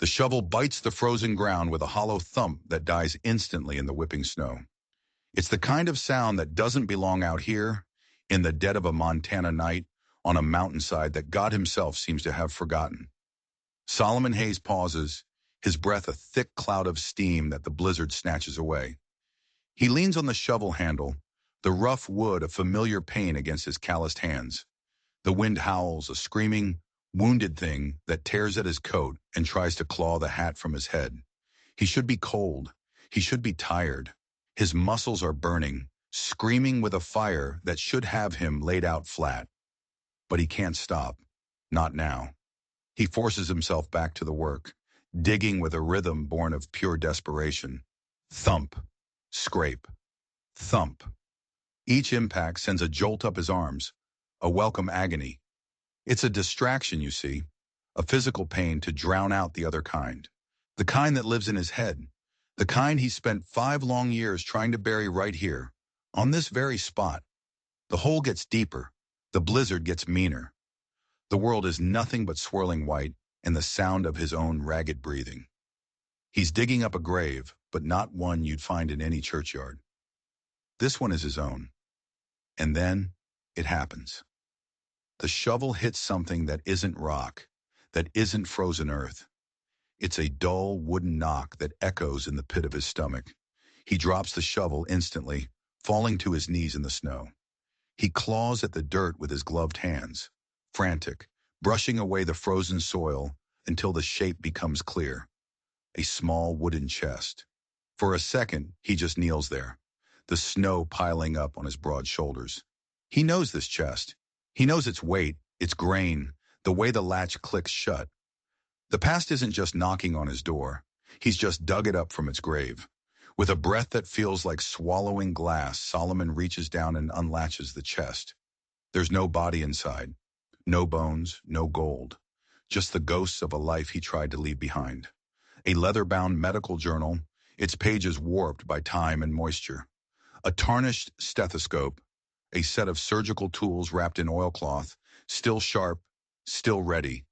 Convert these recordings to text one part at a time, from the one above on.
The shovel bites the frozen ground with a hollow thump that dies instantly in the whipping snow. It's the kind of sound that doesn't belong out here, in the dead of a Montana night, on a mountainside that God himself seems to have forgotten. Solomon Hayes pauses, his breath a thick cloud of steam that the blizzard snatches away. He leans on the shovel handle, the rough wood a familiar pain against his calloused hands. The wind howls, a screaming, wounded thing that tears at his coat and tries to claw the hat from his head. He should be cold. He should be tired. His muscles are burning, screaming with a fire that should have him laid out flat. But he can't stop. Not now. He forces himself back to the work, digging with a rhythm born of pure desperation. Thump. Scrape. Thump. Each impact sends a jolt up his arms, a welcome agony. It's a distraction, you see, a physical pain to drown out the other kind. The kind that lives in his head, the kind he spent 5 long years trying to bury right here, on this very spot. The hole gets deeper, the blizzard gets meaner. The world is nothing but swirling white and the sound of his own ragged breathing. He's digging up a grave, but not one you'd find in any churchyard. This one is his own. And then it happens. The shovel hits something that isn't rock, that isn't frozen earth. It's a dull wooden knock that echoes in the pit of his stomach. He drops the shovel instantly, falling to his knees in the snow. He claws at the dirt with his gloved hands, frantic, brushing away the frozen soil until the shape becomes clear. A small wooden chest. For a second, he just kneels there, the snow piling up on his broad shoulders. He knows this chest. He knows its weight, its grain, the way the latch clicks shut. The past isn't just knocking on his door. He's just dug it up from its grave. With a breath that feels like swallowing glass, Solomon reaches down and unlatches the chest. There's no body inside. No bones, no gold. Just the ghosts of a life he tried to leave behind. A leather-bound medical journal, its pages warped by time and moisture. A tarnished stethoscope, a set of surgical tools wrapped in oilcloth, still sharp, still ready.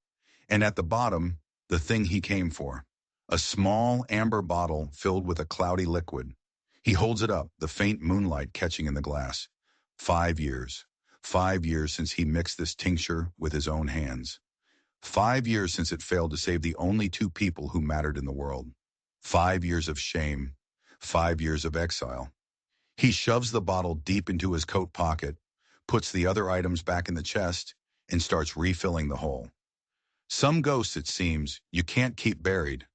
And at the bottom, the thing he came for. A small amber bottle filled with a cloudy liquid. He holds it up, the faint moonlight catching in the glass. 5 years. 5 years since he mixed this tincture with his own hands. 5 years since it failed to save the only 2 people who mattered in the world. 5 years of shame. 5 years of exile. He shoves the bottle deep into his coat pocket, puts the other items back in the chest, and starts refilling the hole. Some ghosts, it seems, you can't keep buried.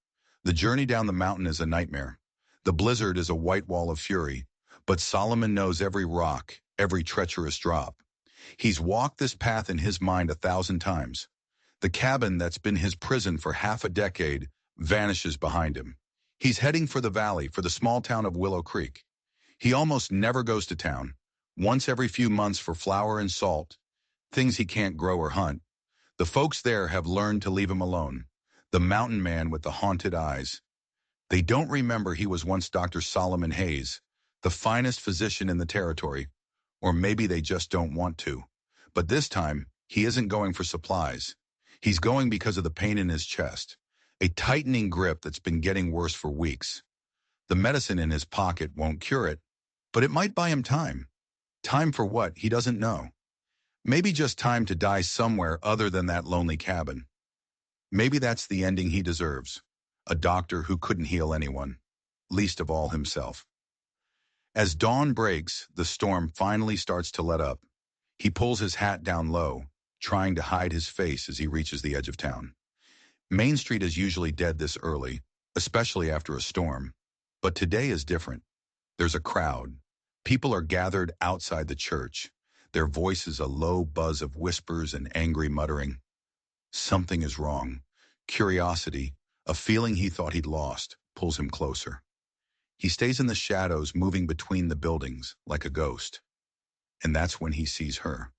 The journey down the mountain is a nightmare. The blizzard is a white wall of fury, but Solomon knows every rock, every treacherous drop. He's walked this path in his mind 1,000 times. The cabin that's been his prison for half a decade vanishes behind him. He's heading for the valley, for the small town of Willow Creek. He almost never goes to town, once every few months for flour and salt, things he can't grow or hunt. The folks there have learned to leave him alone, the mountain man with the haunted eyes. They don't remember he was once Dr. Solomon Hayes, the finest physician in the territory, or maybe they just don't want to. But this time, he isn't going for supplies. He's going because of the pain in his chest, a tightening grip that's been getting worse for weeks. The medicine in his pocket won't cure it, but it might buy him time. Time for what, he doesn't know. Maybe just time to die somewhere other than that lonely cabin. Maybe that's the ending he deserves. A doctor who couldn't heal anyone, least of all himself. As dawn breaks, the storm finally starts to let up. He pulls his hat down low, trying to hide his face as he reaches the edge of town. Main Street is usually dead this early, especially after a storm. But today is different. There's a crowd. People are gathered outside the church, their voices a low buzz of whispers and angry muttering. Something is wrong. Curiosity, a feeling he thought he'd lost, pulls him closer. He stays in the shadows, moving between the buildings like a ghost. And that's when he sees her.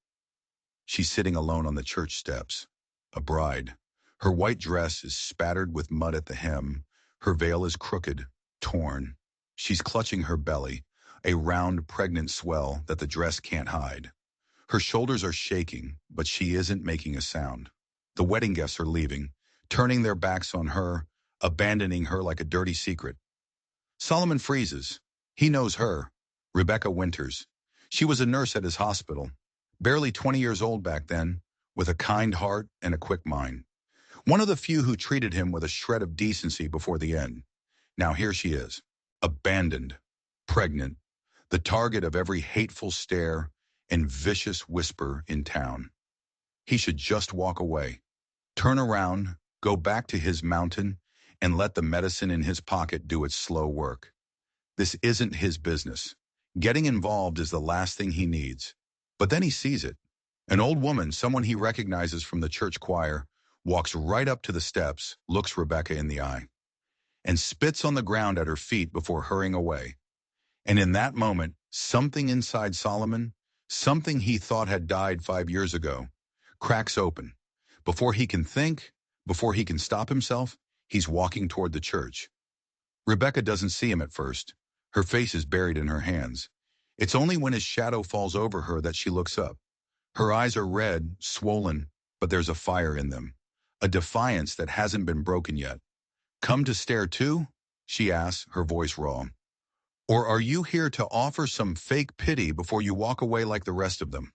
She's sitting alone on the church steps, a bride. Her white dress is spattered with mud at the hem. Her veil is crooked, torn. She's clutching her belly, a round, pregnant swell that the dress can't hide. Her shoulders are shaking, but she isn't making a sound. The wedding guests are leaving, turning their backs on her, abandoning her like a dirty secret. Solomon freezes. He knows her, Rebecca Winters. She was a nurse at his hospital, barely 20 years old back then, with a kind heart and a quick mind. One of the few who treated him with a shred of decency before the end. Now here she is, abandoned, pregnant, the target of every hateful stare and vicious whisper in town. He should just walk away, turn around, go back to his mountain, and let the medicine in his pocket do its slow work. This isn't his business. Getting involved is the last thing he needs. But then he sees it. An old woman, someone he recognizes from the church choir, walks right up to the steps, looks Rebecca in the eye, and spits on the ground at her feet before hurrying away. And in that moment, something inside Solomon, something he thought had died 5 years ago, cracks open. Before he can think, before he can stop himself, he's walking toward the church. Rebecca doesn't see him at first. Her face is buried in her hands. It's only when his shadow falls over her that she looks up. Her eyes are red, swollen, but there's a fire in them, a defiance that hasn't been broken yet. "Come to stare too?" she asks, her voice raw. "Or are you here to offer some fake pity before you walk away like the rest of them?"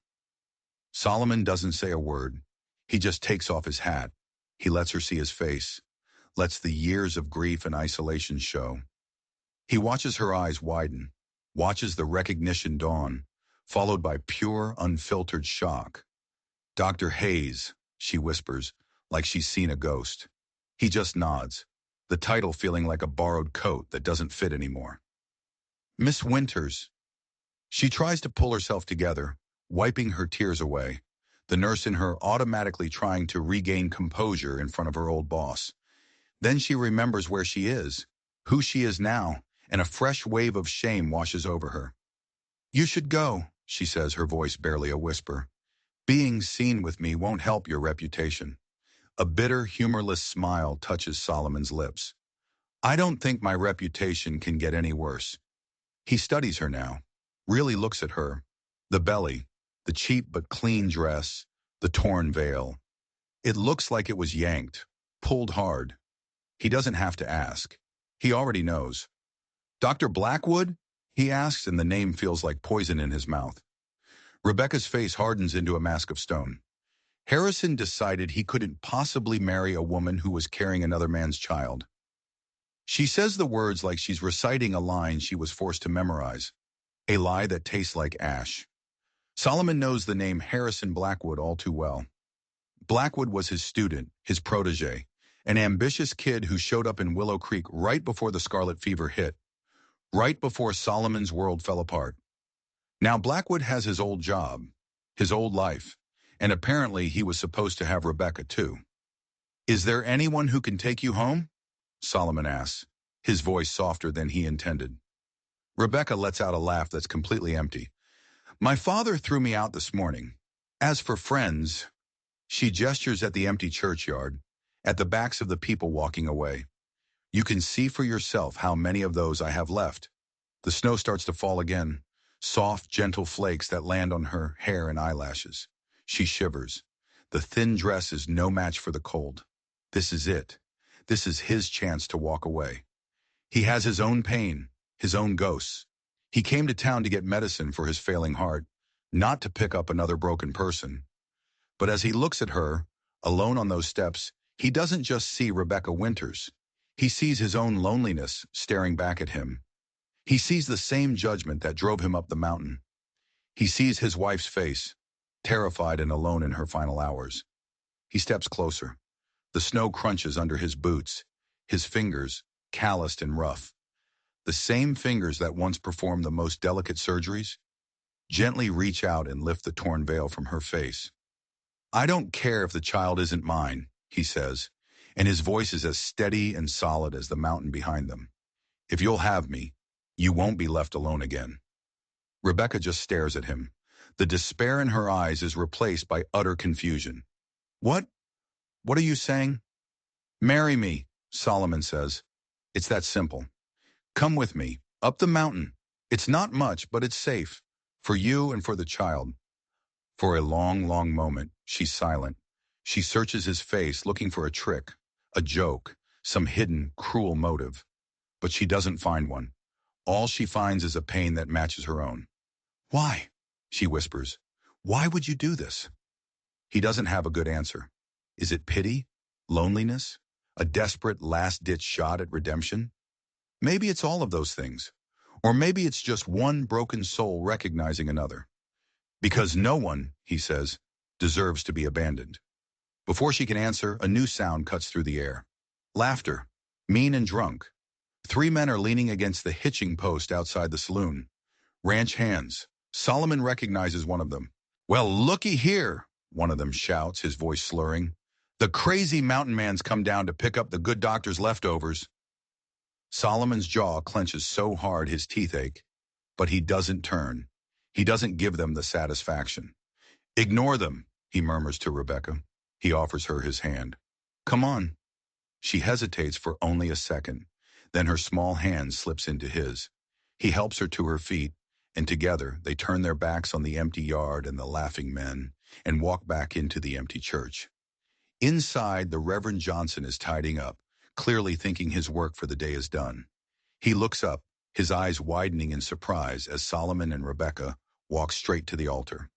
Solomon doesn't say a word. He just takes off his hat. He lets her see his face, lets the years of grief and isolation show. He watches her eyes widen, watches the recognition dawn, followed by pure, unfiltered shock. "Dr. Hayes," she whispers, like she's seen a ghost. He just nods, the title feeling like a borrowed coat that doesn't fit anymore. "Miss Winters." She tries to pull herself together, wiping her tears away, the nurse in her automatically trying to regain composure in front of her old boss. Then she remembers where she is, who she is now, and a fresh wave of shame washes over her. "You should go," she says, her voice barely a whisper. "Being seen with me won't help your reputation." A bitter, humorless smile touches Solomon's lips. "I don't think my reputation can get any worse." He studies her now, really looks at her. The belly, the cheap but clean dress, the torn veil. It looks like it was yanked, pulled hard. He doesn't have to ask. He already knows. "Dr. Blackwood?" he asks, and the name feels like poison in his mouth. Rebecca's face hardens into a mask of stone. Harrison decided he couldn't possibly marry a woman who was carrying another man's child. She says the words like she's reciting a line she was forced to memorize, a lie that tastes like ash. Solomon knows the name Harrison Blackwood all too well. Blackwood was his student, his protege, an ambitious kid who showed up in Willow Creek right before the scarlet fever hit, right before Solomon's world fell apart. Now Blackwood has his old job, his old life, and apparently he was supposed to have Rebecca too. "Is there anyone who can take you home?" Solomon asks, his voice softer than he intended. Rebecca lets out a laugh that's completely empty. "My father threw me out this morning. As for friends," she gestures at the empty churchyard, at the backs of the people walking away. "You can see for yourself how many of those I have left." The snow starts to fall again, soft, gentle flakes that land on her hair and eyelashes. She shivers. The thin dress is no match for the cold. This is it. This is his chance to walk away. He has his own pain, his own ghosts. He came to town to get medicine for his failing heart, not to pick up another broken person. But as he looks at her, alone on those steps, he doesn't just see Rebecca Winters. He sees his own loneliness staring back at him. He sees the same judgment that drove him up the mountain. He sees his wife's face, terrified and alone in her final hours. He steps closer. The snow crunches under his boots, his fingers, calloused and rough. The same fingers that once performed the most delicate surgeries, gently reach out and lift the torn veil from her face. "I don't care if the child isn't mine," he says, and his voice is as steady and solid as the mountain behind them. "If you'll have me, you won't be left alone again." Rebecca just stares at him. The despair in her eyes is replaced by utter confusion. "What? What are you saying?" "Marry me," Solomon says. "It's that simple. Come with me, up the mountain. It's not much, but it's safe, for you and for the child." For a long, long moment, she's silent. She searches his face, looking for a trick, a joke, some hidden, cruel motive. But she doesn't find one. All she finds is a pain that matches her own. Why? She whispers. Why would you do this? He doesn't have a good answer. Is it pity? Loneliness? A desperate last-ditch shot at redemption? Maybe it's all of those things. Or maybe it's just one broken soul recognizing another. Because no one, he says, deserves to be abandoned. Before she can answer, a new sound cuts through the air. Laughter, mean and drunk. Three men are leaning against the hitching post outside the saloon. Ranch hands. Solomon recognizes one of them. Well, looky here, one of them shouts, his voice slurring. The crazy mountain man's come down to pick up the good doctor's leftovers. Solomon's jaw clenches so hard his teeth ache, but he doesn't turn. He doesn't give them the satisfaction. Ignore them, he murmurs to Rebecca. He offers her his hand. Come on. She hesitates for only a second. Then her small hand slips into his. He helps her to her feet, and together they turn their backs on the empty yard and the laughing men and walk back into the empty church. Inside, the Reverend Johnson is tidying up, clearly thinking his work for the day is done. He looks up, his eyes widening in surprise as Solomon and Rebecca walk straight to the altar.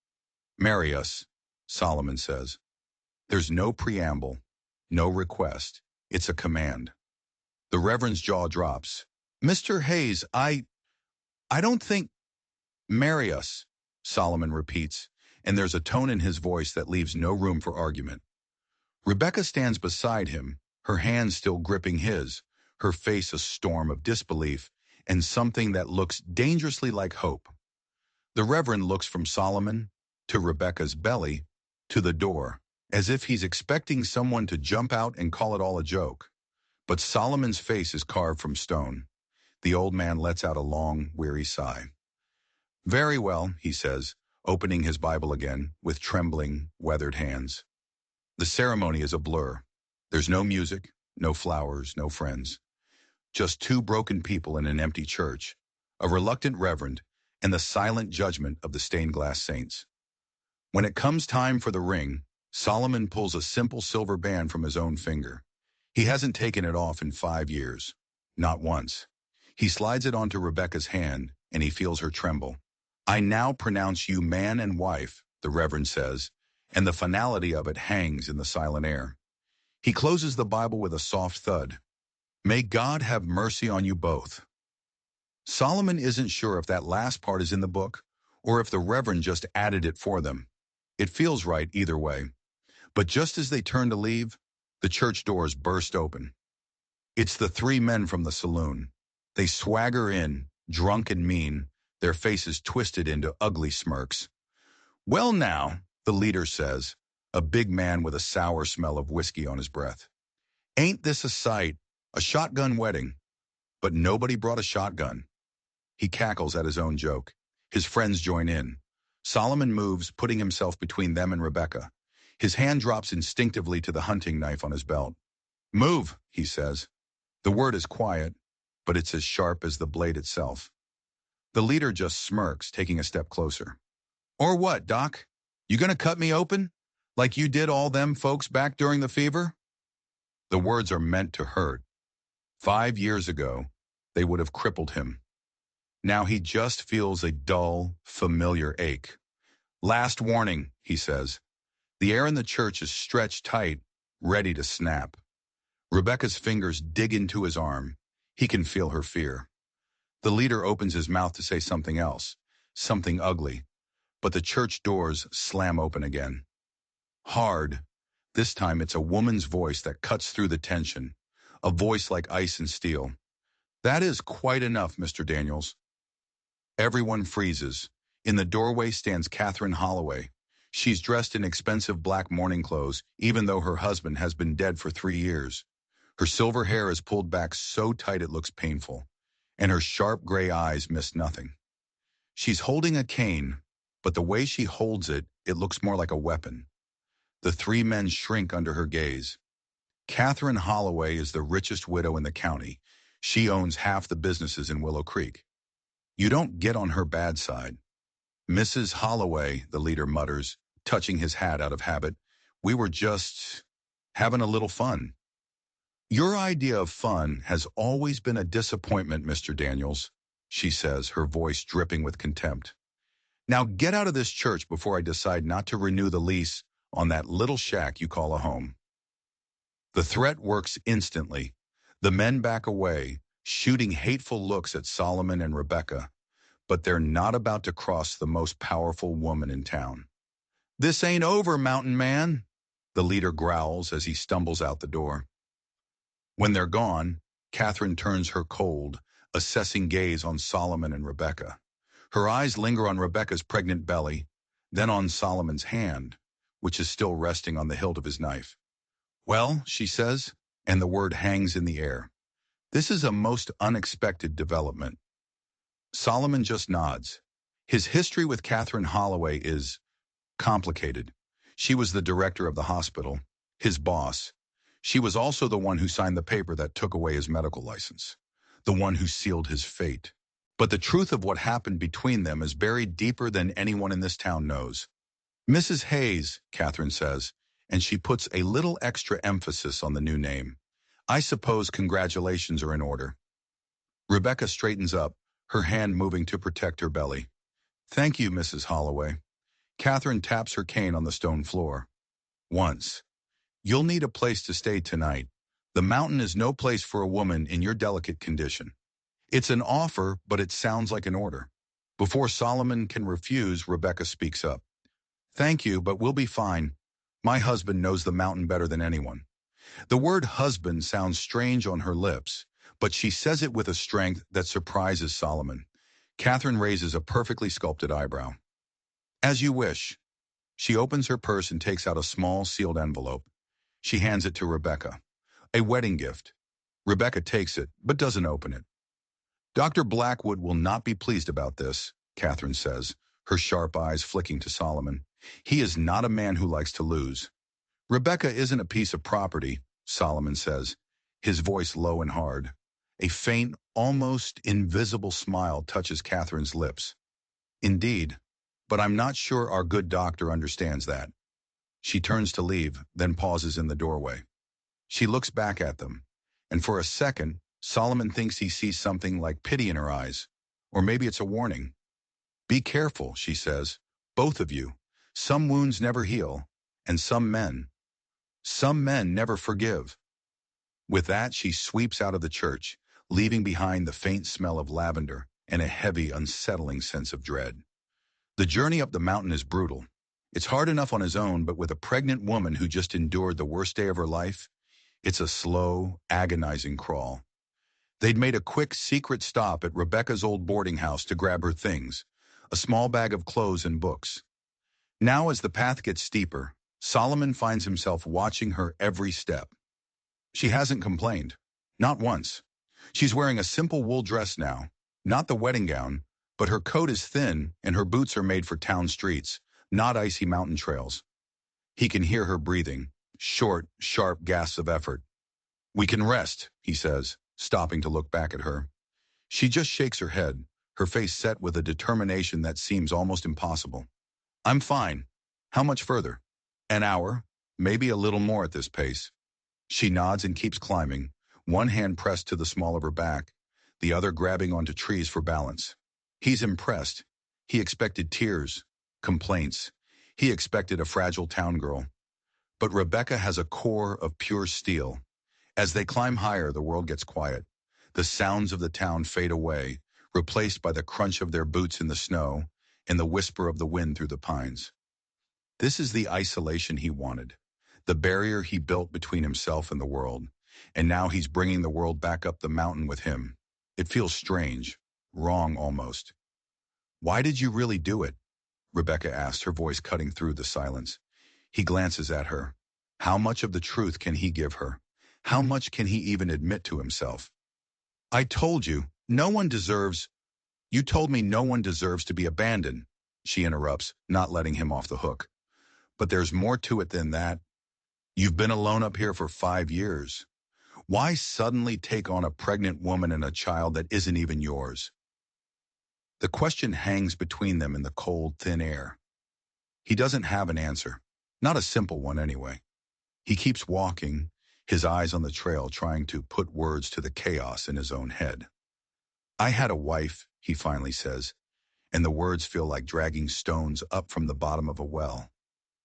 Marry us, Solomon says. There's no preamble, no request. It's a command. The Reverend's jaw drops. Mr. Hayes, I don't think... Marry us, Solomon repeats, and there's a tone in his voice that leaves no room for argument. Rebecca stands beside him, her hands still gripping his, her face a storm of disbelief and something that looks dangerously like hope. The Reverend looks from Solomon to Rebecca's belly to the door, as if he's expecting someone to jump out and call it all a joke. But Solomon's face is carved from stone. The old man lets out a long, weary sigh. Very well, he says, opening his Bible again with trembling, weathered hands. The ceremony is a blur. There's no music, no flowers, no friends. Just two broken people in an empty church, a reluctant reverend, and the silent judgment of the stained glass saints. When it comes time for the ring, Solomon pulls a simple silver band from his own finger. He hasn't taken it off in 5 years. Not once. He slides it onto Rebecca's hand, and he feels her tremble. I now pronounce you man and wife, the Reverend says, and the finality of it hangs in the silent air. He closes the Bible with a soft thud. May God have mercy on you both. Solomon isn't sure if that last part is in the book, or if the Reverend just added it for them. It feels right either way. But just as they turn to leave, the church doors burst open. It's the three men from the saloon. They swagger in, drunk and mean, their faces twisted into ugly smirks. Well now, the leader says, a big man with a sour smell of whiskey on his breath. Ain't this a sight? A shotgun wedding. But nobody brought a shotgun. He cackles at his own joke. His friends join in. Solomon moves, putting himself between them and Rebecca. His hand drops instinctively to the hunting knife on his belt. Move, he says. The word is quiet, but it's as sharp as the blade itself. The leader just smirks, taking a step closer. Or what, Doc? You gonna cut me open? Like you did all them folks back during the fever? The words are meant to hurt. 5 years ago, they would have crippled him. Now he just feels a dull, familiar ache. Last warning, he says. The air in the church is stretched tight, ready to snap. Rebecca's fingers dig into his arm. He can feel her fear. The leader opens his mouth to say something else, something ugly, but the church doors slam open again. Hard. This time it's a woman's voice that cuts through the tension, a voice like ice and steel. That is quite enough, Mr. Daniels. Everyone freezes. In the doorway stands Catherine Holloway. She's dressed in expensive black mourning clothes, even though her husband has been dead for 3 years. Her silver hair is pulled back so tight it looks painful, and her sharp gray eyes miss nothing. She's holding a cane, but the way she holds it, it looks more like a weapon. The three men shrink under her gaze. Catherine Holloway is the richest widow in the county. She owns half the businesses in Willow Creek. You don't get on her bad side. Mrs. Holloway, the leader mutters, touching his hat out of habit, we were just having a little fun. Your idea of fun has always been a disappointment, Mr. Daniels, she says, her voice dripping with contempt. Now get out of this church before I decide not to renew the lease on that little shack you call a home. The threat works instantly. The men back away, shooting hateful looks at Solomon and Rebecca, but they're not about to cross the most powerful woman in town. This ain't over, mountain man, the leader growls as he stumbles out the door. When they're gone, Catherine turns her cold, assessing gaze on Solomon and Rebecca. Her eyes linger on Rebecca's pregnant belly, then on Solomon's hand, which is still resting on the hilt of his knife. Well, she says, and the word hangs in the air. This is a most unexpected development. Solomon just nods. His history with Catherine Holloway is complicated. She was the director of the hospital, his boss. She was also the one who signed the paper that took away his medical license, the one who sealed his fate. But the truth of what happened between them is buried deeper than anyone in this town knows. Mrs. Hayes, Catherine says, and she puts a little extra emphasis on the new name. I suppose congratulations are in order. Rebecca straightens up, her hand moving to protect her belly. Thank you, Mrs. Holloway. Catherine taps her cane on the stone floor. Once. You'll need a place to stay tonight. The mountain is no place for a woman in your delicate condition. It's an offer, but it sounds like an order. Before Solomon can refuse, Rebecca speaks up. Thank you, but we'll be fine. My husband knows the mountain better than anyone. The word husband sounds strange on her lips, but she says it with a strength that surprises Solomon. Catherine raises a perfectly sculpted eyebrow. As you wish. She opens her purse and takes out a small sealed envelope. She hands it to Rebecca. A wedding gift. Rebecca takes it, but doesn't open it. Dr. Blackwood will not be pleased about this, Catherine says, her sharp eyes flicking to Solomon. He is not a man who likes to lose. Rebecca isn't a piece of property, Solomon says, his voice low and hard. A faint, almost invisible smile touches Catherine's lips. Indeed, but I'm not sure our good doctor understands that. She turns to leave, then pauses in the doorway. She looks back at them, and for a second, Solomon thinks he sees something like pity in her eyes. Or maybe it's a warning. Be careful, she says, both of you. Some wounds never heal, and some men never forgive. With that, she sweeps out of the church, leaving behind the faint smell of lavender and a heavy, unsettling sense of dread. The journey up the mountain is brutal. It's hard enough on his own, but with a pregnant woman who just endured the worst day of her life, it's a slow, agonizing crawl. They'd made a quick, secret stop at Rebecca's old boarding house to grab her things, a small bag of clothes and books. Now, as the path gets steeper, Solomon finds himself watching her every step. She hasn't complained. Not once. She's wearing a simple wool dress now, not the wedding gown, but her coat is thin and her boots are made for town streets, not icy mountain trails. He can hear her breathing, short, sharp gasps of effort. We can rest, he says, stopping to look back at her. She just shakes her head, her face set with a determination that seems almost impossible. I'm fine. How much further? An hour, maybe a little more at this pace. She nods and keeps climbing, one hand pressed to the small of her back, the other grabbing onto trees for balance. He's impressed. He expected tears, complaints. He expected a fragile town girl. But Rebecca has a core of pure steel. As they climb higher, the world gets quiet. The sounds of the town fade away, replaced by the crunch of their boots in the snow and the whisper of the wind through the pines. This is the isolation he wanted, the barrier he built between himself and the world, and now he's bringing the world back up the mountain with him. It feels strange, wrong almost. Why did you really do it? Rebecca asked, her voice cutting through the silence. He glances at her. How much of the truth can he give her? How much can he even admit to himself? I told you, no one deserves... You told me no one deserves to be abandoned, she interrupts, not letting him off the hook. But there's more to it than that. You've been alone up here for 5 years. Why suddenly take on a pregnant woman and a child that isn't even yours? The question hangs between them in the cold, thin air. He doesn't have an answer. Not a simple one, anyway. He keeps walking, his eyes on the trail trying to put words to the chaos in his own head. I had a wife, he finally says, and the words feel like dragging stones up from the bottom of a well.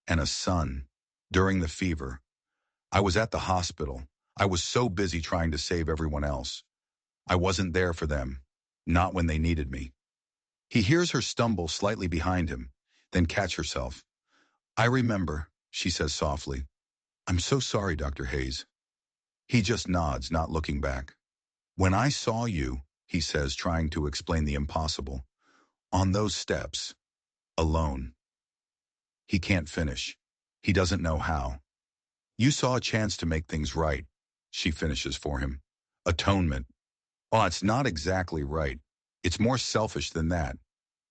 And a son. During the fever, I was at the hospital. I was so busy trying to save everyone else. I wasn't there for them, not when they needed me. He hears her stumble slightly behind him, then catch herself. I remember, she says softly. I'm so sorry, Dr. Hayes. He just nods, not looking back. When I saw you, he says, trying to explain the impossible, on those steps, alone. He can't finish. He doesn't know how. You saw a chance to make things right, she finishes for him. Atonement. Oh, it's not exactly right. It's more selfish than that.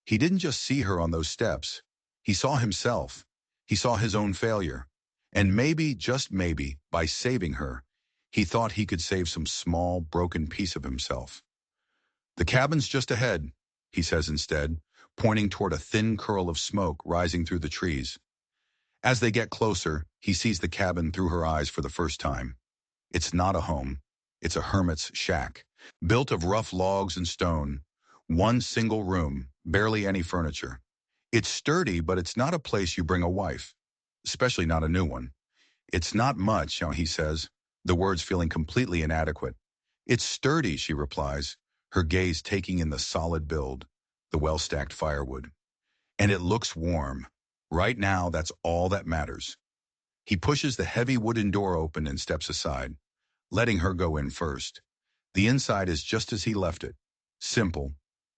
He didn't just see her on those steps. He saw himself. He saw his own failure. And maybe, just maybe, by saving her, he thought he could save some small, broken piece of himself. The cabin's just ahead, he says instead, pointing toward a thin curl of smoke rising through the trees. As they get closer, he sees the cabin through her eyes for the first time. It's not a home. It's a hermit's shack, built of rough logs and stone. One single room, barely any furniture. It's sturdy, but it's not a place you bring a wife, especially not a new one. It's not much, he says, the words feeling completely inadequate. It's sturdy, she replies, her gaze taking in the solid build, the well-stacked firewood. And it looks warm. Right now, that's all that matters. He pushes the heavy wooden door open and steps aside, letting her go in first. The inside is just as he left it. Simple,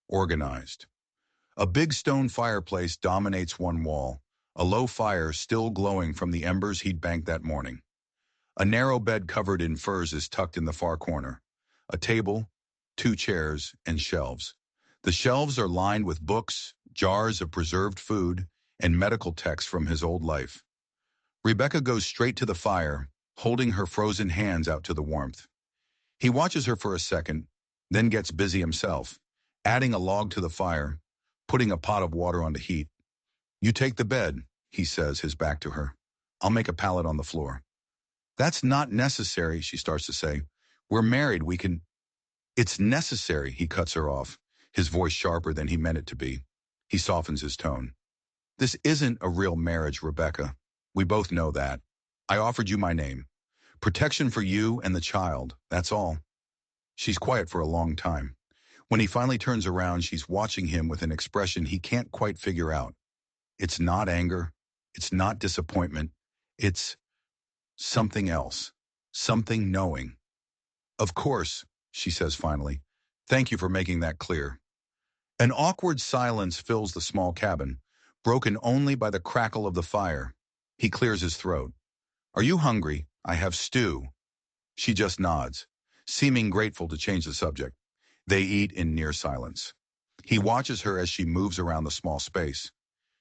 organized. A big stone fireplace dominates one wall, a low fire still glowing from the embers he'd banked that morning. A narrow bed covered in furs is tucked in the far corner. A table, 2 chairs, and shelves. The shelves are lined with books, jars of preserved food, and medical texts from his old life. Rebecca goes straight to the fire, holding her frozen hands out to the warmth. He watches her for a second, then gets busy himself, adding a log to the fire, putting a pot of water on to heat. You take the bed, he says, his back to her. I'll make a pallet on the floor. That's not necessary, she starts to say. We're married, we can... It's necessary, he cuts her off, his voice sharper than he meant it to be. He softens his tone. This isn't a real marriage, Rebecca. We both know that. I offered you my name. Protection for you and the child, that's all. She's quiet for a long time. When he finally turns around, she's watching him with an expression he can't quite figure out. It's not anger. It's not disappointment. It's something else. Something knowing. Of course, she says finally. Thank you for making that clear. An awkward silence fills the small cabin, broken only by the crackle of the fire. He clears his throat. Are you hungry? I have stew. She just nods, seeming grateful to change the subject. They eat in near silence. He watches her as she moves around the small space.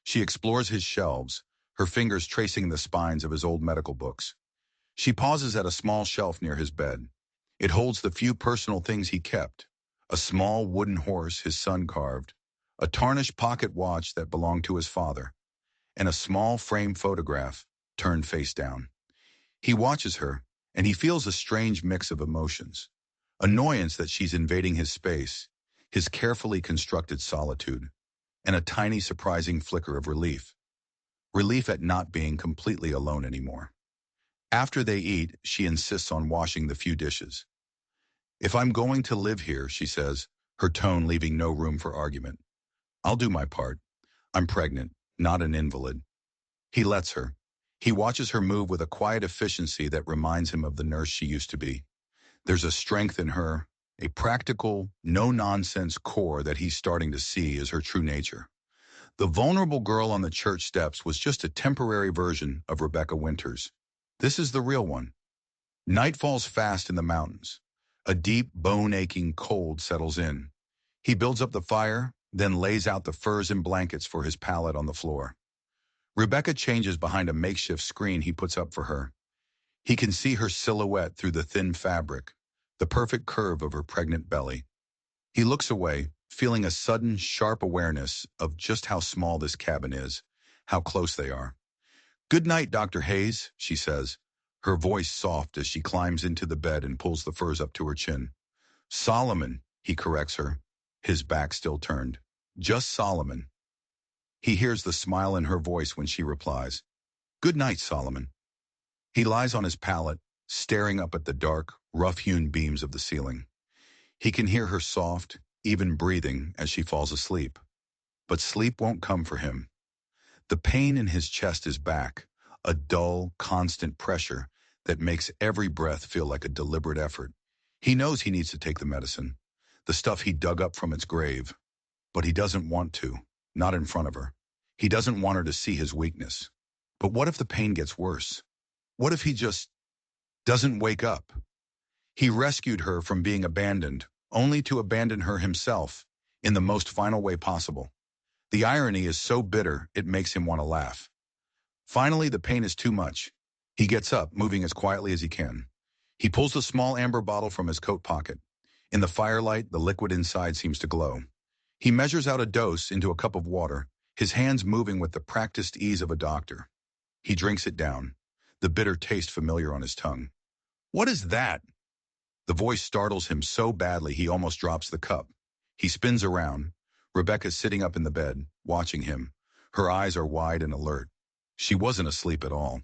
She explores his shelves, her fingers tracing the spines of his old medical books. She pauses at a small shelf near his bed. It holds the few personal things he kept. A small wooden horse his son carved, a tarnished pocket watch that belonged to his father, and a small frame photograph turned face down. He watches her, and he feels a strange mix of emotions. Annoyance that she's invading his space, his carefully constructed solitude, and a tiny surprising flicker of relief. Relief at not being completely alone anymore. After they eat, she insists on washing the few dishes. If I'm going to live here, she says, her tone leaving no room for argument, I'll do my part. I'm pregnant, not an invalid. He lets her. He watches her move with a quiet efficiency that reminds him of the nurse she used to be. There's a strength in her, a practical, no-nonsense core that he's starting to see as her true nature. The vulnerable girl on the church steps was just a temporary version of Rebecca Winters. This is the real one. Night falls fast in the mountains. A deep, bone-aching cold settles in. He builds up the fire, then lays out the furs and blankets for his pallet on the floor. Rebecca changes behind a makeshift screen he puts up for her. He can see her silhouette through the thin fabric, the perfect curve of her pregnant belly. He looks away, feeling a sudden, sharp awareness of just how small this cabin is, how close they are. Good night, Dr. Hayes, she says. her voice soft as she climbs into the bed and pulls the furs up to her chin. Solomon, he corrects her, his back still turned. Just Solomon. He hears the smile in her voice when she replies, "Good night, Solomon." He lies on his pallet, staring up at the dark, rough-hewn beams of the ceiling. He can hear her soft, even breathing as she falls asleep. But sleep won't come for him. The pain in his chest is back, a dull, constant pressure that makes every breath feel like a deliberate effort. He knows he needs to take the medicine, the stuff he dug up from its grave, but he doesn't want to, not in front of her. He doesn't want her to see his weakness. But what if the pain gets worse? What if he just doesn't wake up? He rescued her from being abandoned, only to abandon her himself in the most final way possible. The irony is so bitter, it makes him want to laugh. Finally, the pain is too much. He gets up, moving as quietly as he can. He pulls the small amber bottle from his coat pocket. In the firelight, the liquid inside seems to glow. He measures out a dose into a cup of water, his hands moving with the practiced ease of a doctor. He drinks it down, the bitter taste familiar on his tongue. "What is that?" The voice startles him so badly he almost drops the cup. He spins around. Rebecca's sitting up in the bed, watching him. Her eyes are wide and alert. She wasn't asleep at all.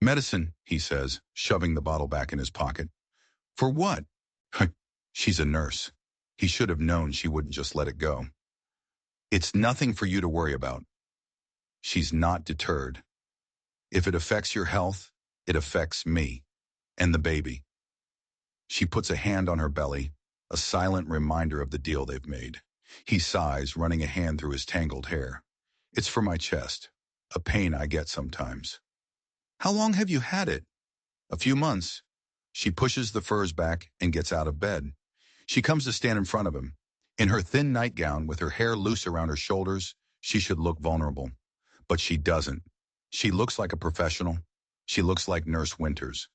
"Medicine," he says, shoving the bottle back in his pocket. "For what?" "She's a nurse." He should have known she wouldn't just let it go. "It's nothing for you to worry about." She's not deterred. "If it affects your health, it affects me and the baby." She puts a hand on her belly, a silent reminder of the deal they've made. He sighs, running a hand through his tangled hair. "It's for my chest, a pain I get sometimes." "How long have you had it?" "A few months." She pushes the furs back and gets out of bed. She comes to stand in front of him. In her thin nightgown, with her hair loose around her shoulders, she should look vulnerable. But she doesn't. She looks like a professional. She looks like Nurse Winters.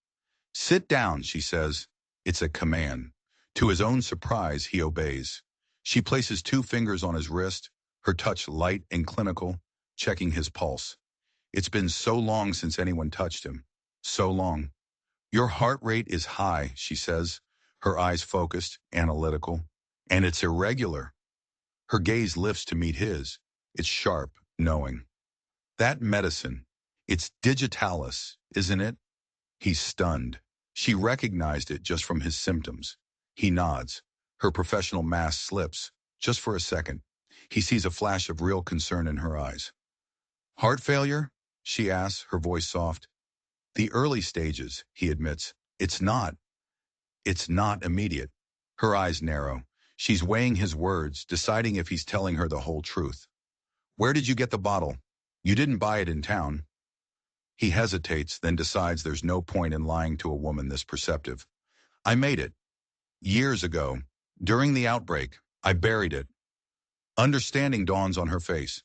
"Sit down," she says. It's a command. To his own surprise, he obeys. She places 2 fingers on his wrist, her touch light and clinical, checking his pulse. It's been so long since anyone touched him. So long. "Your heart rate is high," she says, her eyes focused, analytical. "And it's irregular." Her gaze lifts to meet his. It's sharp, knowing. "That medicine, it's digitalis, isn't it?" He's stunned. She recognized it just from his symptoms. He nods. Her professional mask slips, just for a second. He sees a flash of real concern in her eyes. "Heart failure?" she asks, her voice soft. "The early stages," he admits. It's not immediate." Her eyes narrow. She's weighing his words, deciding if he's telling her the whole truth. "Where did you get the bottle? You didn't buy it in town." He hesitates, then decides there's no point in lying to a woman this perceptive. "I made it. Years ago. During the outbreak. I buried it." Understanding dawns on her face.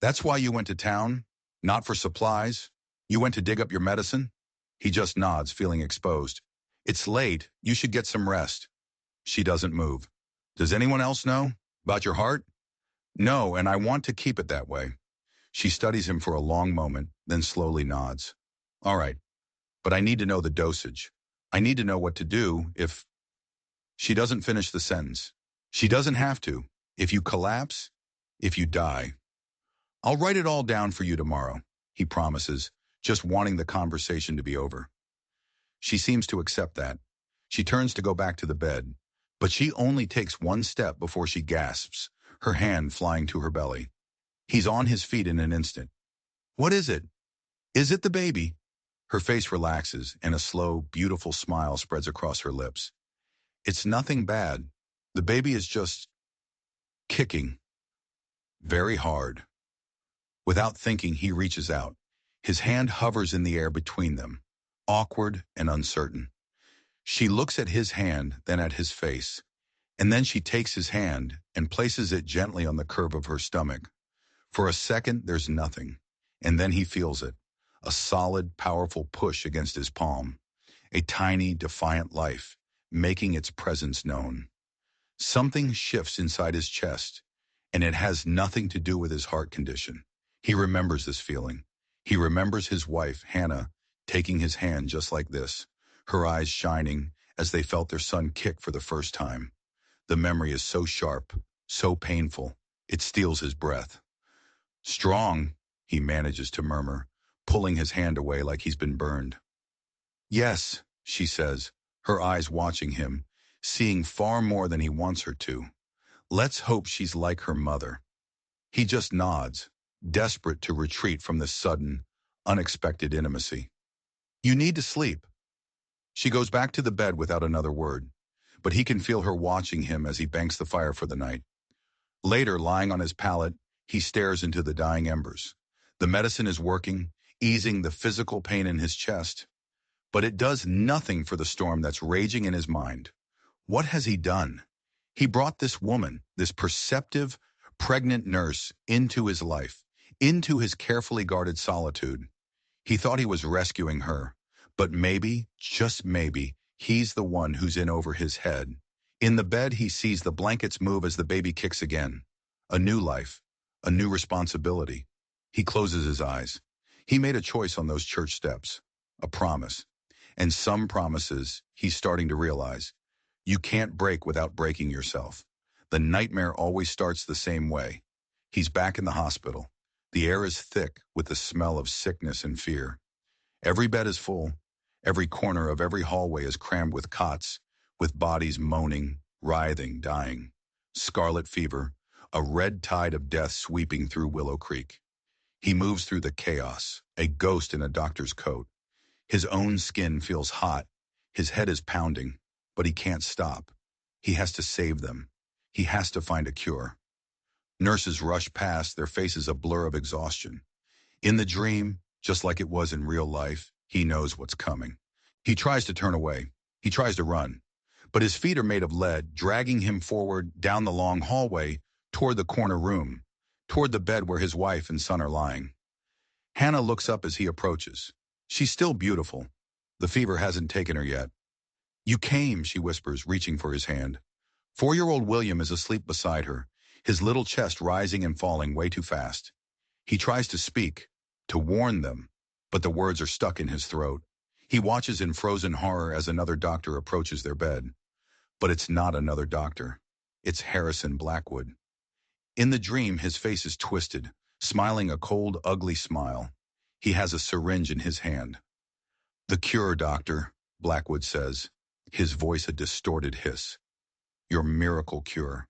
"That's why you went to town? Not for supplies? You went to dig up your medicine?" He just nods, feeling exposed. "It's late. You should get some rest." She doesn't move. "Does anyone else know? About your heart?" "No, and I want to keep it that way." She studies him for a long moment, then slowly nods. "All right, but I need to know the dosage. I need to know what to do if—" She doesn't finish the sentence. She doesn't have to. "If you collapse, if you die." "I'll write it all down for you tomorrow," he promises, just wanting the conversation to be over. She seems to accept that. She turns to go back to the bed, but she only takes one step before she gasps, her hand flying to her belly. He's on his feet in an instant. "What is it? Is it the baby?" Her face relaxes, and a slow, beautiful smile spreads across her lips. "It's nothing bad. The baby is just kicking. Very hard." Without thinking, he reaches out. His hand hovers in the air between them, awkward and uncertain. She looks at his hand, then at his face, and then she takes his hand and places it gently on the curve of her stomach. For a second, there's nothing, and then he feels it, a solid, powerful push against his palm, a tiny, defiant life, making its presence known. Something shifts inside his chest, and it has nothing to do with his heart condition. He remembers this feeling. He remembers his wife, Hannah, taking his hand just like this, her eyes shining as they felt their son kick for the first time. The memory is so sharp, so painful, it steals his breath. Strong, he manages to murmur, pulling his hand away like he's been burned. Yes, she says, her eyes watching him, seeing far more than he wants her to. Let's hope she's like her mother. He just nods, desperate to retreat from this sudden, unexpected intimacy. You need to sleep. She goes back to the bed without another word, but he can feel her watching him as he banks the fire for the night. Later, lying on his pallet, he stares into the dying embers. The medicine is working, easing the physical pain in his chest, but it does nothing for the storm that's raging in his mind. What has he done? He brought this woman, this perceptive, pregnant nurse, into his life, into his carefully guarded solitude. He thought he was rescuing her, but maybe, just maybe, he's the one who's in over his head. In the bed, he sees the blankets move as the baby kicks again. A new life, a new responsibility. He closes his eyes. He made a choice on those church steps, a promise. And some promises, he's starting to realize, you can't break without breaking yourself. The nightmare always starts the same way. He's back in the hospital. The air is thick with the smell of sickness and fear. Every bed is full. Every corner of every hallway is crammed with cots, with bodies moaning, writhing, dying. Scarlet fever, a red tide of death sweeping through Willow Creek. He moves through the chaos, a ghost in a doctor's coat. His own skin feels hot. His head is pounding, but he can't stop. He has to save them. He has to find a cure. Nurses rush past, their faces a blur of exhaustion. In the dream, just like it was in real life, he knows what's coming. He tries to turn away. He tries to run. But his feet are made of lead, dragging him forward down the long hallway toward the corner room, toward the bed where his wife and son are lying. Hannah looks up as he approaches. She's still beautiful. The fever hasn't taken her yet. You came, she whispers, reaching for his hand. 4-year-old William is asleep beside her, his little chest rising and falling way too fast. He tries to speak, to warn them, but the words are stuck in his throat. He watches in frozen horror as another doctor approaches their bed. But it's not another doctor. It's Harrison Blackwood. In the dream, his face is twisted, smiling a cold, ugly smile. He has a syringe in his hand. The cure, doctor, Blackwood says, his voice a distorted hiss. Your miracle cure.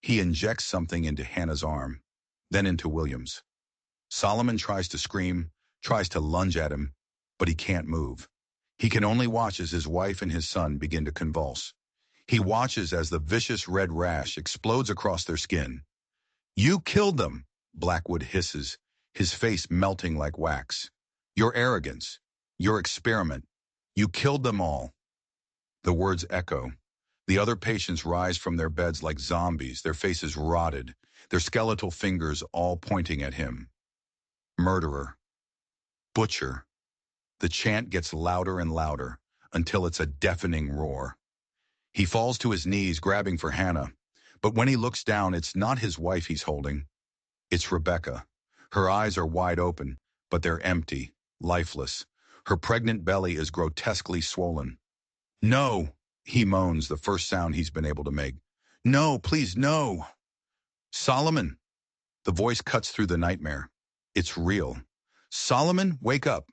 He injects something into Hannah's arm, then into William's. Solomon tries to scream, tries to lunge at him, but he can't move. He can only watch as his wife and his son begin to convulse. He watches as the vicious red rash explodes across their skin. You killed them, Blackwood hisses, his face melting like wax. Your arrogance, your experiment, you killed them all. The words echo. The other patients rise from their beds like zombies, their faces rotted, their skeletal fingers all pointing at him. Murderer. Butcher. The chant gets louder and louder until it's a deafening roar. He falls to his knees, grabbing for Hannah. But when he looks down, it's not his wife he's holding. It's Rebecca. Her eyes are wide open, but they're empty, lifeless. Her pregnant belly is grotesquely swollen. No, he moans, the first sound he's been able to make. No, please, no. Solomon. The voice cuts through the nightmare. It's real. Solomon, wake up.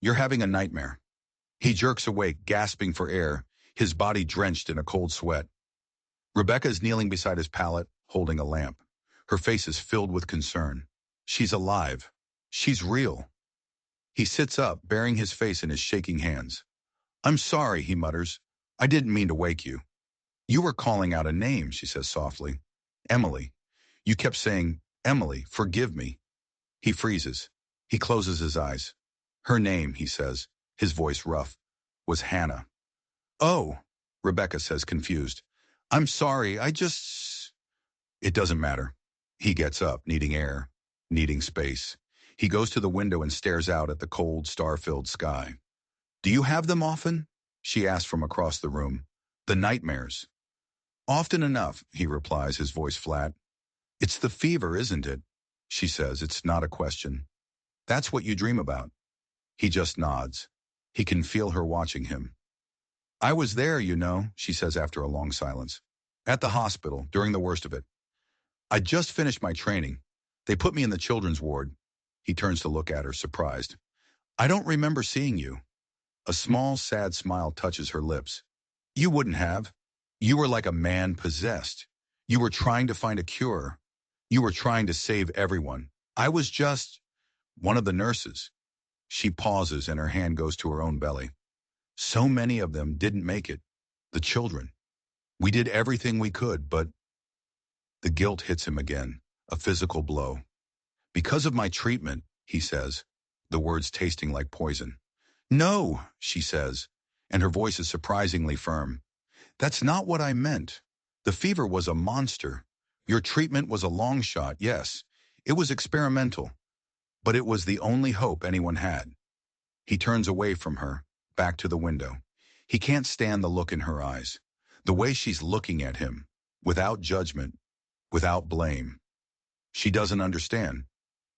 You're having a nightmare. He jerks awake, gasping for air, his body drenched in a cold sweat. Rebecca is kneeling beside his pallet, holding a lamp. Her face is filled with concern. She's alive. She's real. He sits up, burying his face in his shaking hands. I'm sorry, he mutters. I didn't mean to wake you. You were calling out a name, she says softly. Emily. You kept saying, Emily, forgive me. He freezes. He closes his eyes. Her name, he says, his voice rough, was Hannah. Oh, Rebecca says, confused. I'm sorry, It doesn't matter. He gets up, needing air, needing space. He goes to the window and stares out at the cold, star-filled sky. Do you have them often? She asks from across the room. The nightmares. Often enough, he replies, his voice flat. It's the fever, isn't it? She says, it's not a question. That's what you dream about. He just nods. He can feel her watching him. I was there, you know, she says after a long silence. At the hospital, during the worst of it. I just finished my training. They put me in the children's ward. He turns to look at her, surprised. I don't remember seeing you. A small, sad smile touches her lips. You wouldn't have. You were like a man possessed. You were trying to find a cure. You were trying to save everyone. I was just one of the nurses. She pauses and her hand goes to her own belly. So many of them didn't make it. The children. We did everything we could, but the guilt hits him again, a physical blow. Because of my treatment, he says, the words tasting like poison. No, she says, and her voice is surprisingly firm. That's not what I meant. The fever was a monster. Your treatment was a long shot, yes. It was experimental, but it was the only hope anyone had. He turns away from her, back to the window. He can't stand the look in her eyes, the way she's looking at him, without judgment, without blame. She doesn't understand.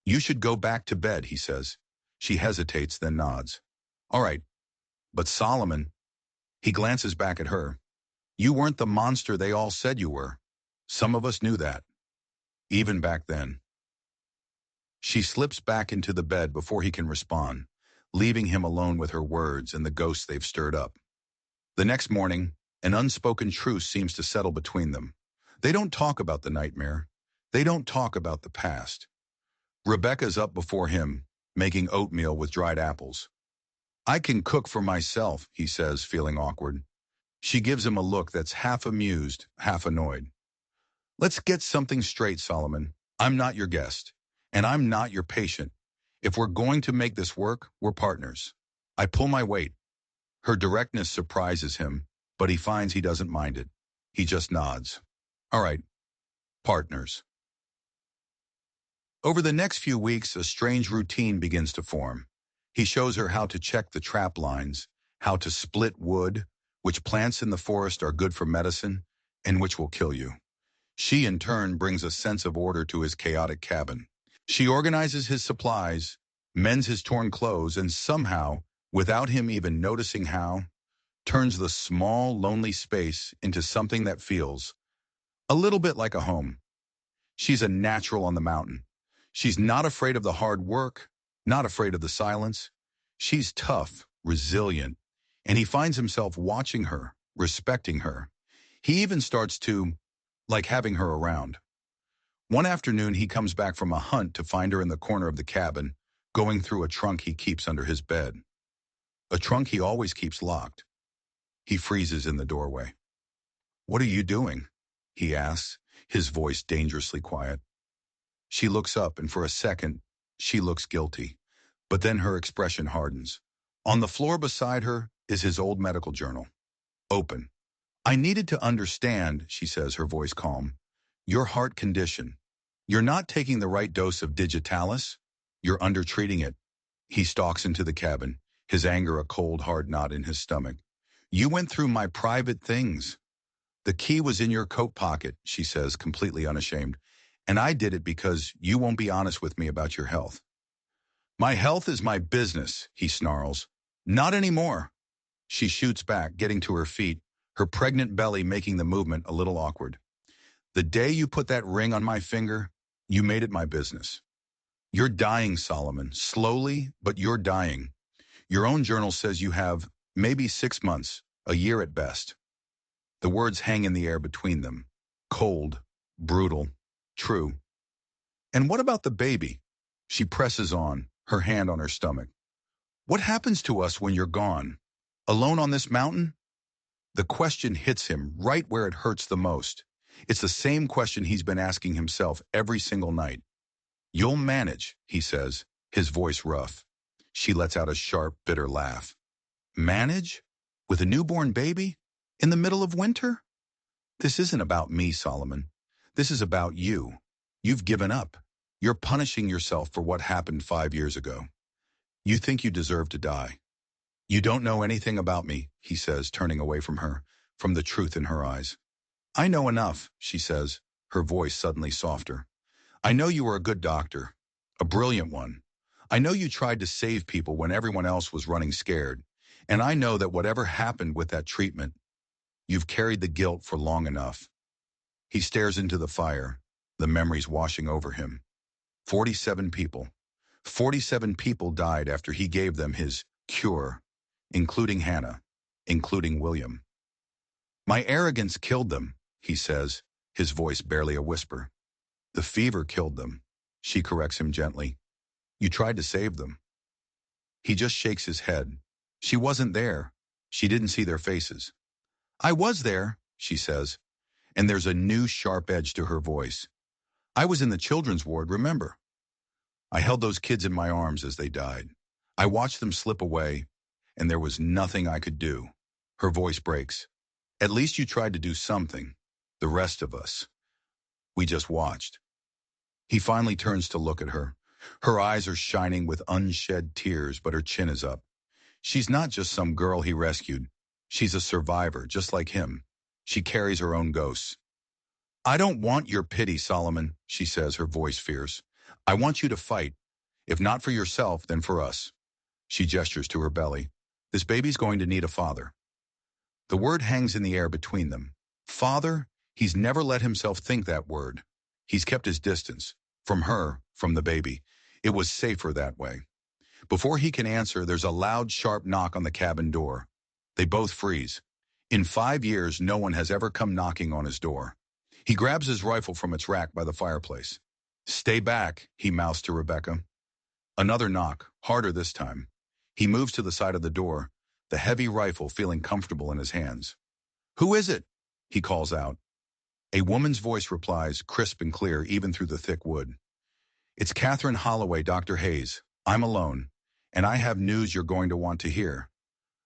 You should go back to bed, he says. She hesitates, then nods. All right, but Solomon, he glances back at her. You weren't the monster they all said you were. Some of us knew that, even back then. She slips back into the bed before he can respond, leaving him alone with her words and the ghosts they've stirred up. The next morning, an unspoken truce seems to settle between them. They don't talk about the nightmare. They don't talk about the past. Rebecca's up before him, making oatmeal with dried apples. I can cook for myself, he says, feeling awkward. She gives him a look that's half amused, half annoyed. Let's get something straight, Solomon. I'm not your guest, and I'm not your patient. If we're going to make this work, we're partners. I pull my weight. Her directness surprises him, but he finds he doesn't mind it. He just nods. All right, partners. Over the next few weeks, a strange routine begins to form. He shows her how to check the trap lines, how to split wood, which plants in the forest are good for medicine, and which will kill you. She, in turn, brings a sense of order to his chaotic cabin. She organizes his supplies, mends his torn clothes, and somehow, without him even noticing how, turns the small, lonely space into something that feels a little bit like a home. She's a natural on the mountain. She's not afraid of the hard work, not afraid of the silence. She's tough, resilient, and he finds himself watching her, respecting her. He even starts to like having her around. One afternoon, he comes back from a hunt to find her in the corner of the cabin, going through a trunk he keeps under his bed. A trunk he always keeps locked. He freezes in the doorway. What are you doing? He asks, his voice dangerously quiet. She looks up, and for a second, she looks guilty. But then her expression hardens. On the floor beside her is his old medical journal. Open. I needed to understand, she says, her voice calm, your heart condition. You're not taking the right dose of digitalis. You're undertreating it. He stalks into the cabin, his anger a cold, hard knot in his stomach. You went through my private things. The key was in your coat pocket, she says, completely unashamed. And I did it because you won't be honest with me about your health. My health is my business, he snarls. Not anymore. She shoots back, getting to her feet, her pregnant belly making the movement a little awkward. The day you put that ring on my finger, you made it my business. You're dying, Solomon, slowly, but you're dying. Your own journal says you have maybe 6 months, a year at best. The words hang in the air between them. Cold, brutal, true. And what about the baby? She presses on, her hand on her stomach. What happens to us when you're gone? Alone on this mountain? The question hits him right where it hurts the most. It's the same question he's been asking himself every single night. You'll manage, he says, his voice rough. She lets out a sharp, bitter laugh. Manage? With a newborn baby? In the middle of winter? This isn't about me, Solomon. This is about you. You've given up. You're punishing yourself for what happened 5 years ago. You think you deserve to die. You don't know anything about me, he says, turning away from her, from the truth in her eyes. I know enough, she says, her voice suddenly softer. I know you were a good doctor, a brilliant one. I know you tried to save people when everyone else was running scared. And I know that whatever happened with that treatment, you've carried the guilt for long enough. He stares into the fire, the memories washing over him. 47 people. 47 people died after he gave them his cure, including Hannah, including William. My arrogance killed them, he says, his voice barely a whisper. The fever killed them, she corrects him gently. You tried to save them. He just shakes his head. She wasn't there. She didn't see their faces. I was there, she says, and there's a new sharp edge to her voice. I was in the children's ward, remember? I held those kids in my arms as they died. I watched them slip away, and there was nothing I could do. Her voice breaks. At least you tried to do something. The rest of us, we just watched. He finally turns to look at her. Her eyes are shining with unshed tears, but her chin is up. She's not just some girl he rescued. She's a survivor, just like him. She carries her own ghosts. I don't want your pity, Solomon, she says, her voice fierce. I want you to fight. If not for yourself, then for us. She gestures to her belly. This baby's going to need a father. The word hangs in the air between them. Father? He's never let himself think that word. He's kept his distance. From her, from the baby. It was safer that way. Before he can answer, there's a loud, sharp knock on the cabin door. They both freeze. In 5 years, no one has ever come knocking on his door. He grabs his rifle from its rack by the fireplace. Stay back, he mouths to Rebecca. Another knock, harder this time. He moves to the side of the door, the heavy rifle feeling comfortable in his hands. Who is it? He calls out. A woman's voice replies, crisp and clear even through the thick wood. It's Catherine Holloway, Dr. Hayes. I'm alone, and I have news you're going to want to hear.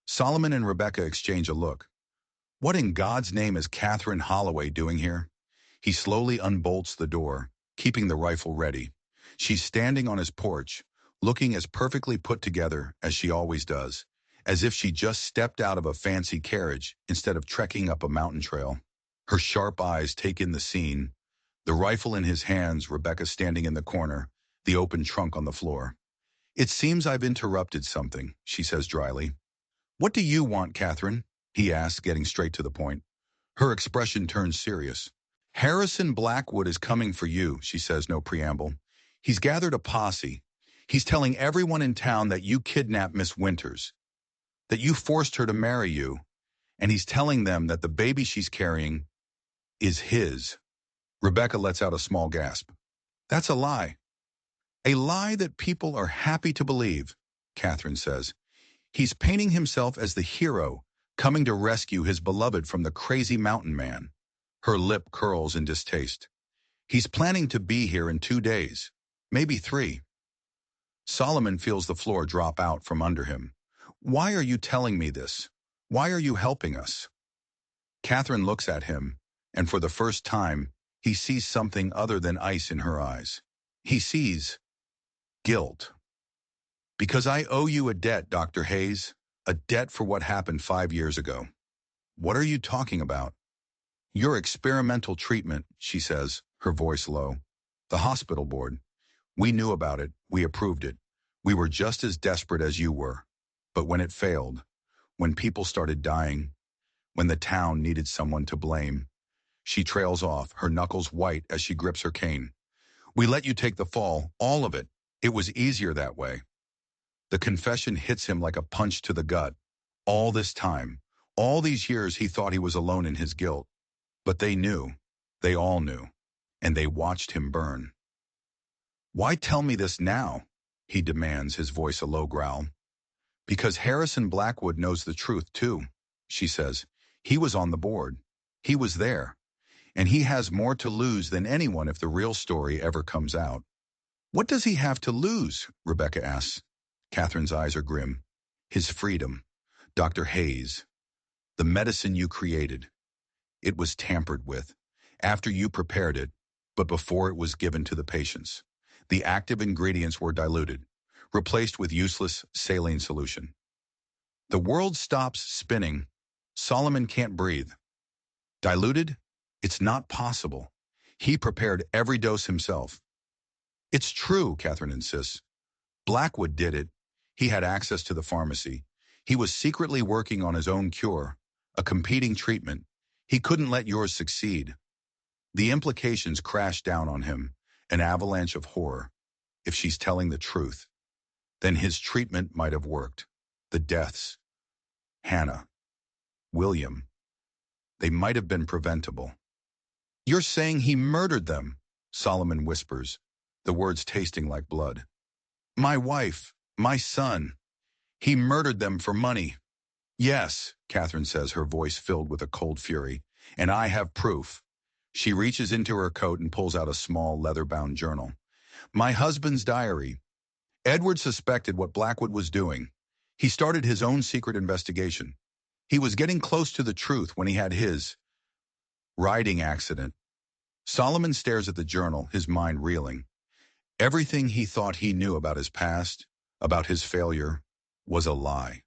Solomon and Rebecca exchange a look. What in God's name is Catherine Holloway doing here? He slowly unbolts the door, keeping the rifle ready. She's standing on his porch, looking as perfectly put together as she always does, as if she just stepped out of a fancy carriage instead of trekking up a mountain trail. Her sharp eyes take in the scene, the rifle in his hands, Rebecca standing in the corner, the open trunk on the floor. It seems I've interrupted something, she says dryly. What do you want, Catherine? He asks, getting straight to the point. Her expression turns serious. Harrison Blackwood is coming for you, she says, no preamble. He's gathered a posse. He's telling everyone in town that you kidnapped Miss Winters, that you forced her to marry you, and he's telling them that the baby she's carrying is his. Rebecca lets out a small gasp. That's a lie. A lie that people are happy to believe, Catherine says. He's painting himself as the hero, coming to rescue his beloved from the crazy mountain man. Her lip curls in distaste. He's planning to be here in 2 days, maybe 3. Solomon feels the floor drop out from under him. Why are you telling me this? Why are you helping us? Catherine looks at him, and for the first time, he sees something other than ice in her eyes. He sees guilt. Because I owe you a debt, Dr. Hayes, a debt for what happened 5 years ago. What are you talking about? Your experimental treatment, she says, her voice low. The hospital board. We knew about it. We approved it. We were just as desperate as you were. But when it failed, when people started dying, when the town needed someone to blame, she trails off, her knuckles white as she grips her cane. We let you take the fall, all of it. It was easier that way. The confession hits him like a punch to the gut. All this time, all these years he thought he was alone in his guilt. But they knew. They all knew. And they watched him burn. Why tell me this now? He demands, his voice a low growl. Because Harrison Blackwood knows the truth too, she says. He was on the board. He was there. And he has more to lose than anyone if the real story ever comes out. What does he have to lose? Rebecca asks. Catherine's eyes are grim. His freedom. Dr. Hayes. The medicine you created. It was tampered with. After you prepared it, but before it was given to the patients. The active ingredients were diluted, replaced with useless saline solution. The world stops spinning. Solomon can't breathe. Diluted? It's not possible. He prepared every dose himself. It's true, Catherine insists. Blackwood did it. He had access to the pharmacy. He was secretly working on his own cure, a competing treatment. He couldn't let yours succeed. The implications crashed down on him, an avalanche of horror. If she's telling the truth, then his treatment might have worked. The deaths, Hannah, William, they might have been preventable. You're saying he murdered them, Solomon whispers, the words tasting like blood. My wife, my son. He murdered them for money. Yes, Catherine says, her voice filled with a cold fury, and I have proof. She reaches into her coat and pulls out a small leather-bound journal. My husband's diary. Edward suspected what Blackwood was doing. He started his own secret investigation. He was getting close to the truth when he had his riding accident. Solomon stares at the journal, his mind reeling. Everything he thought he knew about his past, about his failure, was a lie.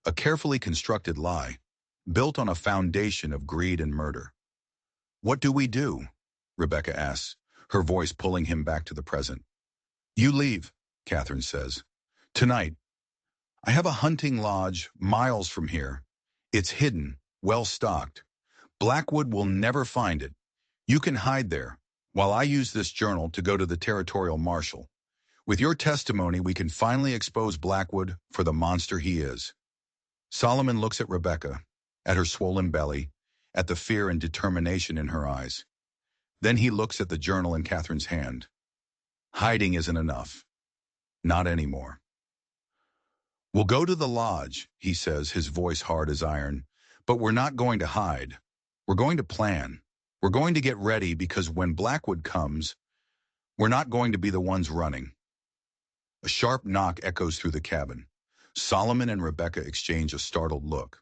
A carefully constructed lie, built on a foundation of greed and murder. What do we do? Rebecca asks, her voice pulling him back to the present. You leave, Catherine says. Tonight. I have a hunting lodge miles from here. It's hidden, well-stocked. Blackwood will never find it. You can hide there, while I use this journal to go to the territorial marshal. With your testimony, we can finally expose Blackwood for the monster he is. Solomon looks at Rebecca, at her swollen belly, at the fear and determination in her eyes. Then he looks at the journal in Catherine's hand. Hiding isn't enough. Not anymore. We'll go to the lodge, he says, his voice hard as iron. But we're not going to hide. We're going to plan. We're going to get ready because when Blackwood comes, we're not going to be the ones running. A sharp knock echoes through the cabin. Solomon and Rebecca exchange a startled look.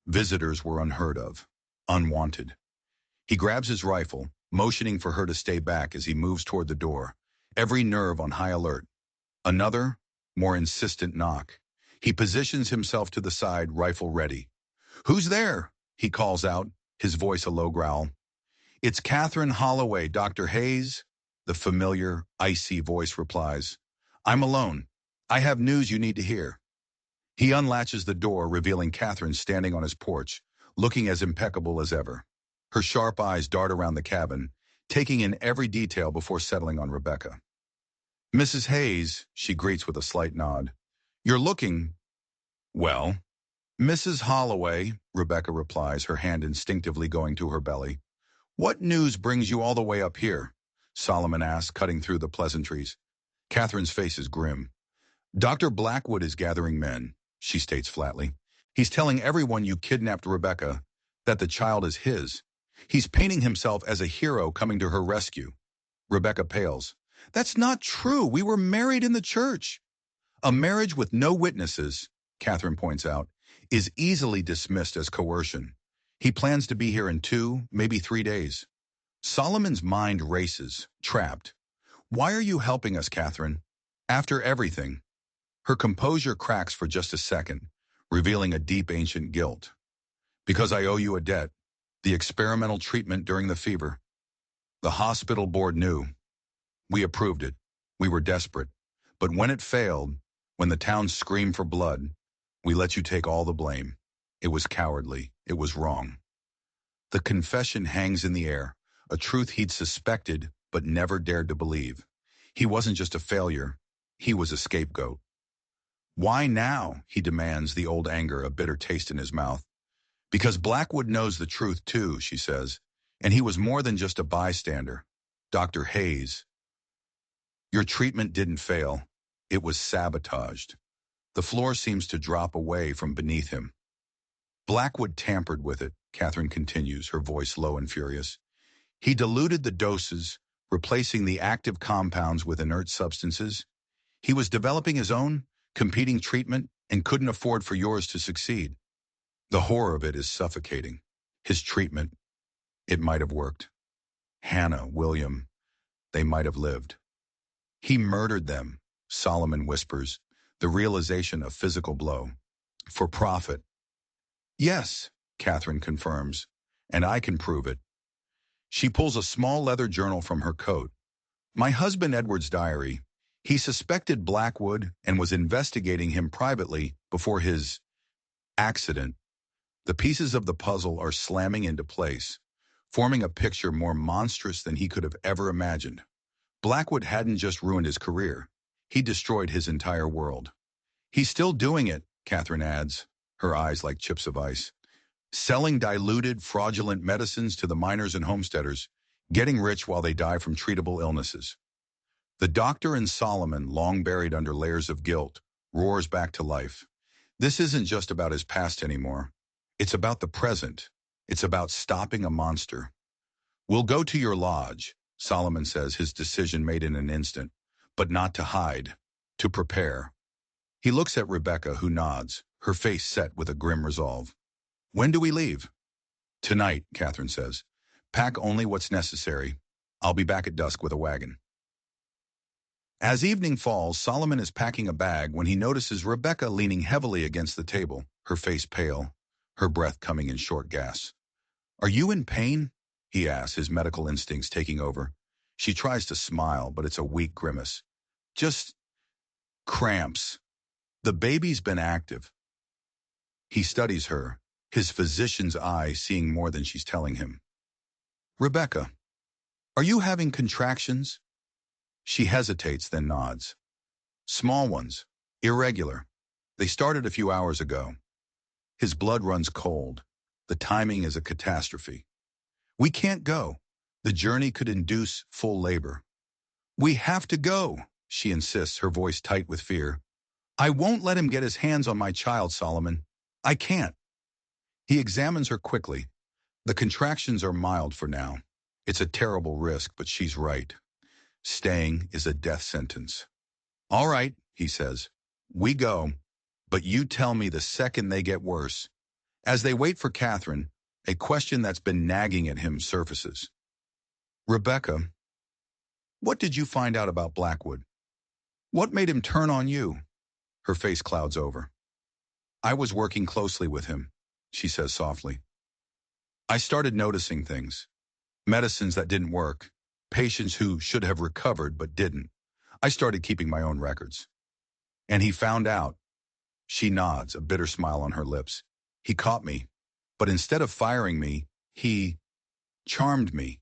Visitors were unheard of, unwanted. He grabs his rifle, motioning for her to stay back as he moves toward the door, every nerve on high alert. Another, more insistent knock. He positions himself to the side, rifle ready. Who's there? He calls out, his voice a low growl. It's Catherine Holloway, Dr. Hayes, the familiar, icy voice replies. I'm alone. I have news you need to hear. He unlatches the door, revealing Catherine standing on his porch, looking as impeccable as ever. Her sharp eyes dart around the cabin, taking in every detail before settling on Rebecca. Mrs. Hayes, she greets with a slight nod. You're looking, well. Mrs. Holloway, Rebecca replies, her hand instinctively going to her belly. What news brings you all the way up here? Solomon asks, cutting through the pleasantries. Catherine's face is grim. Dr. Blackwood is gathering men, she states flatly. He's telling everyone you kidnapped Rebecca, that the child is his. He's painting himself as a hero coming to her rescue. Rebecca pales. That's not true. We were married in the church. A marriage with no witnesses, Catherine points out, is easily dismissed as coercion. He plans to be here in 2, maybe 3 days. Solomon's mind races, trapped. Why are you helping us, Catherine? After everything. Her composure cracks for just a second, revealing a deep ancient guilt. Because I owe you a debt. The experimental treatment during the fever. The hospital board knew. We approved it. We were desperate. But when it failed, when the town screamed for blood, we let you take all the blame. It was cowardly. It was wrong. The confession hangs in the air, a truth he'd suspected but never dared to believe. He wasn't just a failure. He was a scapegoat. Why now? He demands, the old anger, a bitter taste in his mouth. Because Blackwood knows the truth too, she says, and he was more than just a bystander. Dr. Hayes. Your treatment didn't fail. It was sabotaged. The floor seems to drop away from beneath him. Blackwood tampered with it, Catherine continues, her voice low and furious. He diluted the doses, replacing the active compounds with inert substances. He was developing his own, competing treatment and couldn't afford for yours to succeed. The horror of it is suffocating. His treatment, it might have worked. Hannah, William, they might have lived. He murdered them, Solomon whispers, the realization a physical blow. For profit. Yes, Catherine confirms, and I can prove it. She pulls a small leather journal from her coat. My husband Edward's diary. He suspected Blackwood and was investigating him privately before his Accident. The pieces of the puzzle are slamming into place, forming a picture more monstrous than he could have ever imagined. Blackwood hadn't just ruined his career. He destroyed his entire world. He's still doing it, Catherine adds, her eyes like chips of ice. Selling diluted, fraudulent medicines to the miners and homesteaders, getting rich while they die from treatable illnesses. The doctor in Solomon, long buried under layers of guilt, roars back to life. This isn't just about his past anymore. It's about the present. It's about stopping a monster. We'll go to your lodge, Solomon says, his decision made in an instant, but not to hide, to prepare. He looks at Rebecca, who nods, her face set with a grim resolve. When do we leave? Tonight, Catherine says. Pack only what's necessary. I'll be back at dusk with a wagon. As evening falls, Solomon is packing a bag when he notices Rebecca leaning heavily against the table, her face pale, her breath coming in short gasps. Are you in pain? He asks, his medical instincts taking over. She tries to smile, but it's a weak grimace. Just cramps. The baby's been active. He studies her, his physician's eye seeing more than she's telling him. Rebecca, are you having contractions? She hesitates, then nods. Small ones, irregular. They started a few hours ago. His blood runs cold. The timing is a catastrophe. We can't go. The journey could induce full labor. We have to go, she insists, her voice tight with fear. I won't let him get his hands on my child, Solomon. I can't. He examines her quickly. The contractions are mild for now. It's a terrible risk, but she's right. Staying is a death sentence. All right, he says. We go, but you tell me the second they get worse. As they wait for Catherine, a question that's been nagging at him surfaces. Rebecca, what did you find out about Blackwood? What made him turn on you? Her face clouds over. I was working closely with him, she says softly. I started noticing things. Medicines that didn't work. Patients who should have recovered but didn't. I started keeping my own records. And he found out. She nods, a bitter smile on her lips. He caught me. But instead of firing me, he charmed me.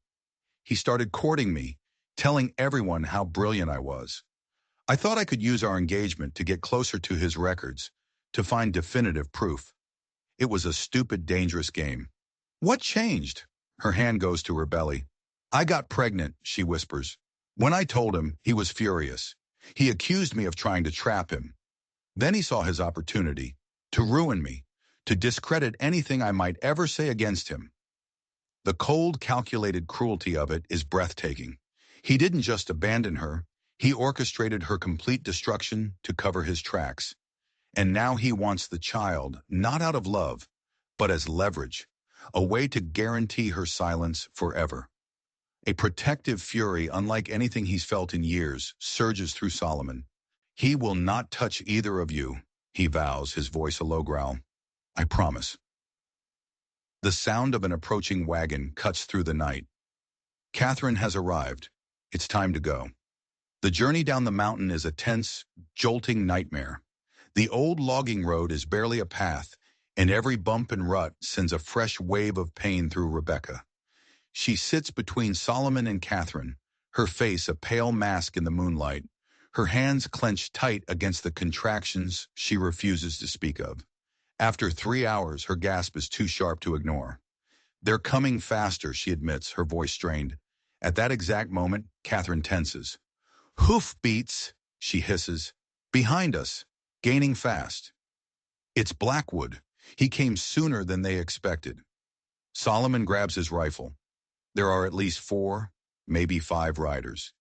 He started courting me, telling everyone how brilliant I was. I thought I could use our engagement to get closer to his records, to find definitive proof. It was a stupid, dangerous game. What changed? Her hand goes to her belly. I got pregnant, she whispers. When I told him, he was furious. He accused me of trying to trap him. Then he saw his opportunity to ruin me, to discredit anything I might ever say against him. The cold, calculated cruelty of it is breathtaking. He didn't just abandon her. He orchestrated her complete destruction to cover his tracks. And now he wants the child, not out of love, but as leverage, a way to guarantee her silence forever. A protective fury unlike anything he's felt in years surges through Solomon. He will not touch either of you, he vows, his voice a low growl. I promise. The sound of an approaching wagon cuts through the night. Catherine has arrived. It's time to go. The journey down the mountain is a tense, jolting nightmare. The old logging road is barely a path, and every bump and rut sends a fresh wave of pain through Rebecca. She sits between Solomon and Catherine, her face a pale mask in the moonlight, her hands clenched tight against the contractions she refuses to speak of. After 3 hours, her gasp is too sharp to ignore. They're coming faster, she admits, her voice strained. At that exact moment, Catherine tenses. Hoof beats, she hisses. Behind us, gaining fast. It's Blackwood. He came sooner than they expected. Solomon grabs his rifle. There are at least 4, maybe 5 riders.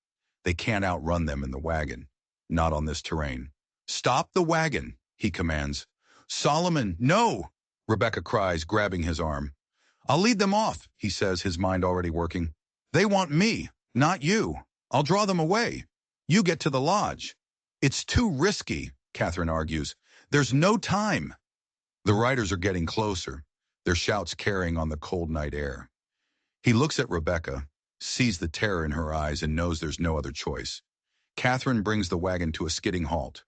They can't outrun them in the wagon. Not on this terrain. Stop the wagon, he commands. Solomon, no! Rebecca cries, grabbing his arm. I'll lead them off, he says, his mind already working. They want me, not you. I'll draw them away. You get to the lodge. It's too risky, Catherine argues. There's no time. The riders are getting closer, their shouts carrying on the cold night air. He looks at Rebecca, sees the terror in her eyes, and knows there's no other choice. Catherine brings the wagon to a skidding halt.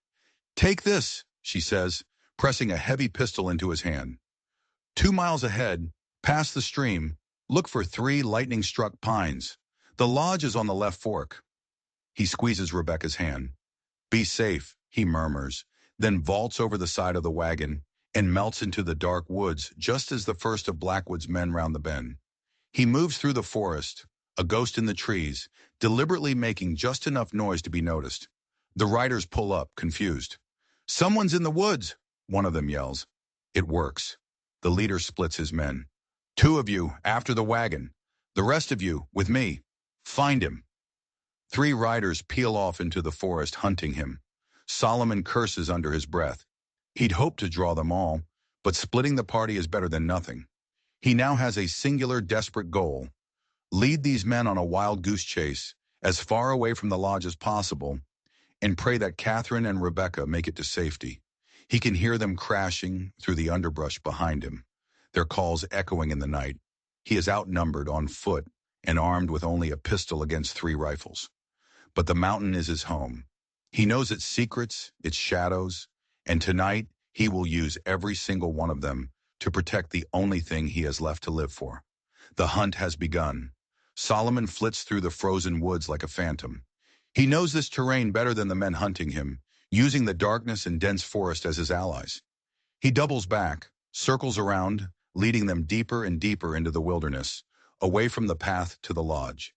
Take this, she says, pressing a heavy pistol into his hand. 2 miles ahead, past the stream, look for 3 lightning-struck pines. The lodge is on the left fork. He squeezes Rebecca's hand. Be safe, he murmurs, then vaults over the side of the wagon and melts into the dark woods just as the first of Blackwood's men round the bend. He moves through the forest, a ghost in the trees, deliberately making just enough noise to be noticed. The riders pull up, confused. Someone's in the woods, one of them yells. It works. The leader splits his men. 2 of you, after the wagon. The rest of you, with me. Find him. 3 riders peel off into the forest, hunting him. Solomon curses under his breath. He'd hoped to draw them all, but splitting the party is better than nothing. He now has a singular, desperate goal. Lead these men on a wild goose chase, as far away from the lodge as possible, and pray that Catherine and Rebecca make it to safety. He can hear them crashing through the underbrush behind him, their calls echoing in the night. He is outnumbered, on foot, and armed with only a pistol against 3 rifles. But the mountain is his home. He knows its secrets, its shadows, and tonight he will use every single one of them to protect the only thing he has left to live for. The hunt has begun. Solomon flits through the frozen woods like a phantom. He knows this terrain better than the men hunting him, using the darkness and dense forest as his allies. He doubles back, circles around, leading them deeper and deeper into the wilderness, away from the path to the lodge.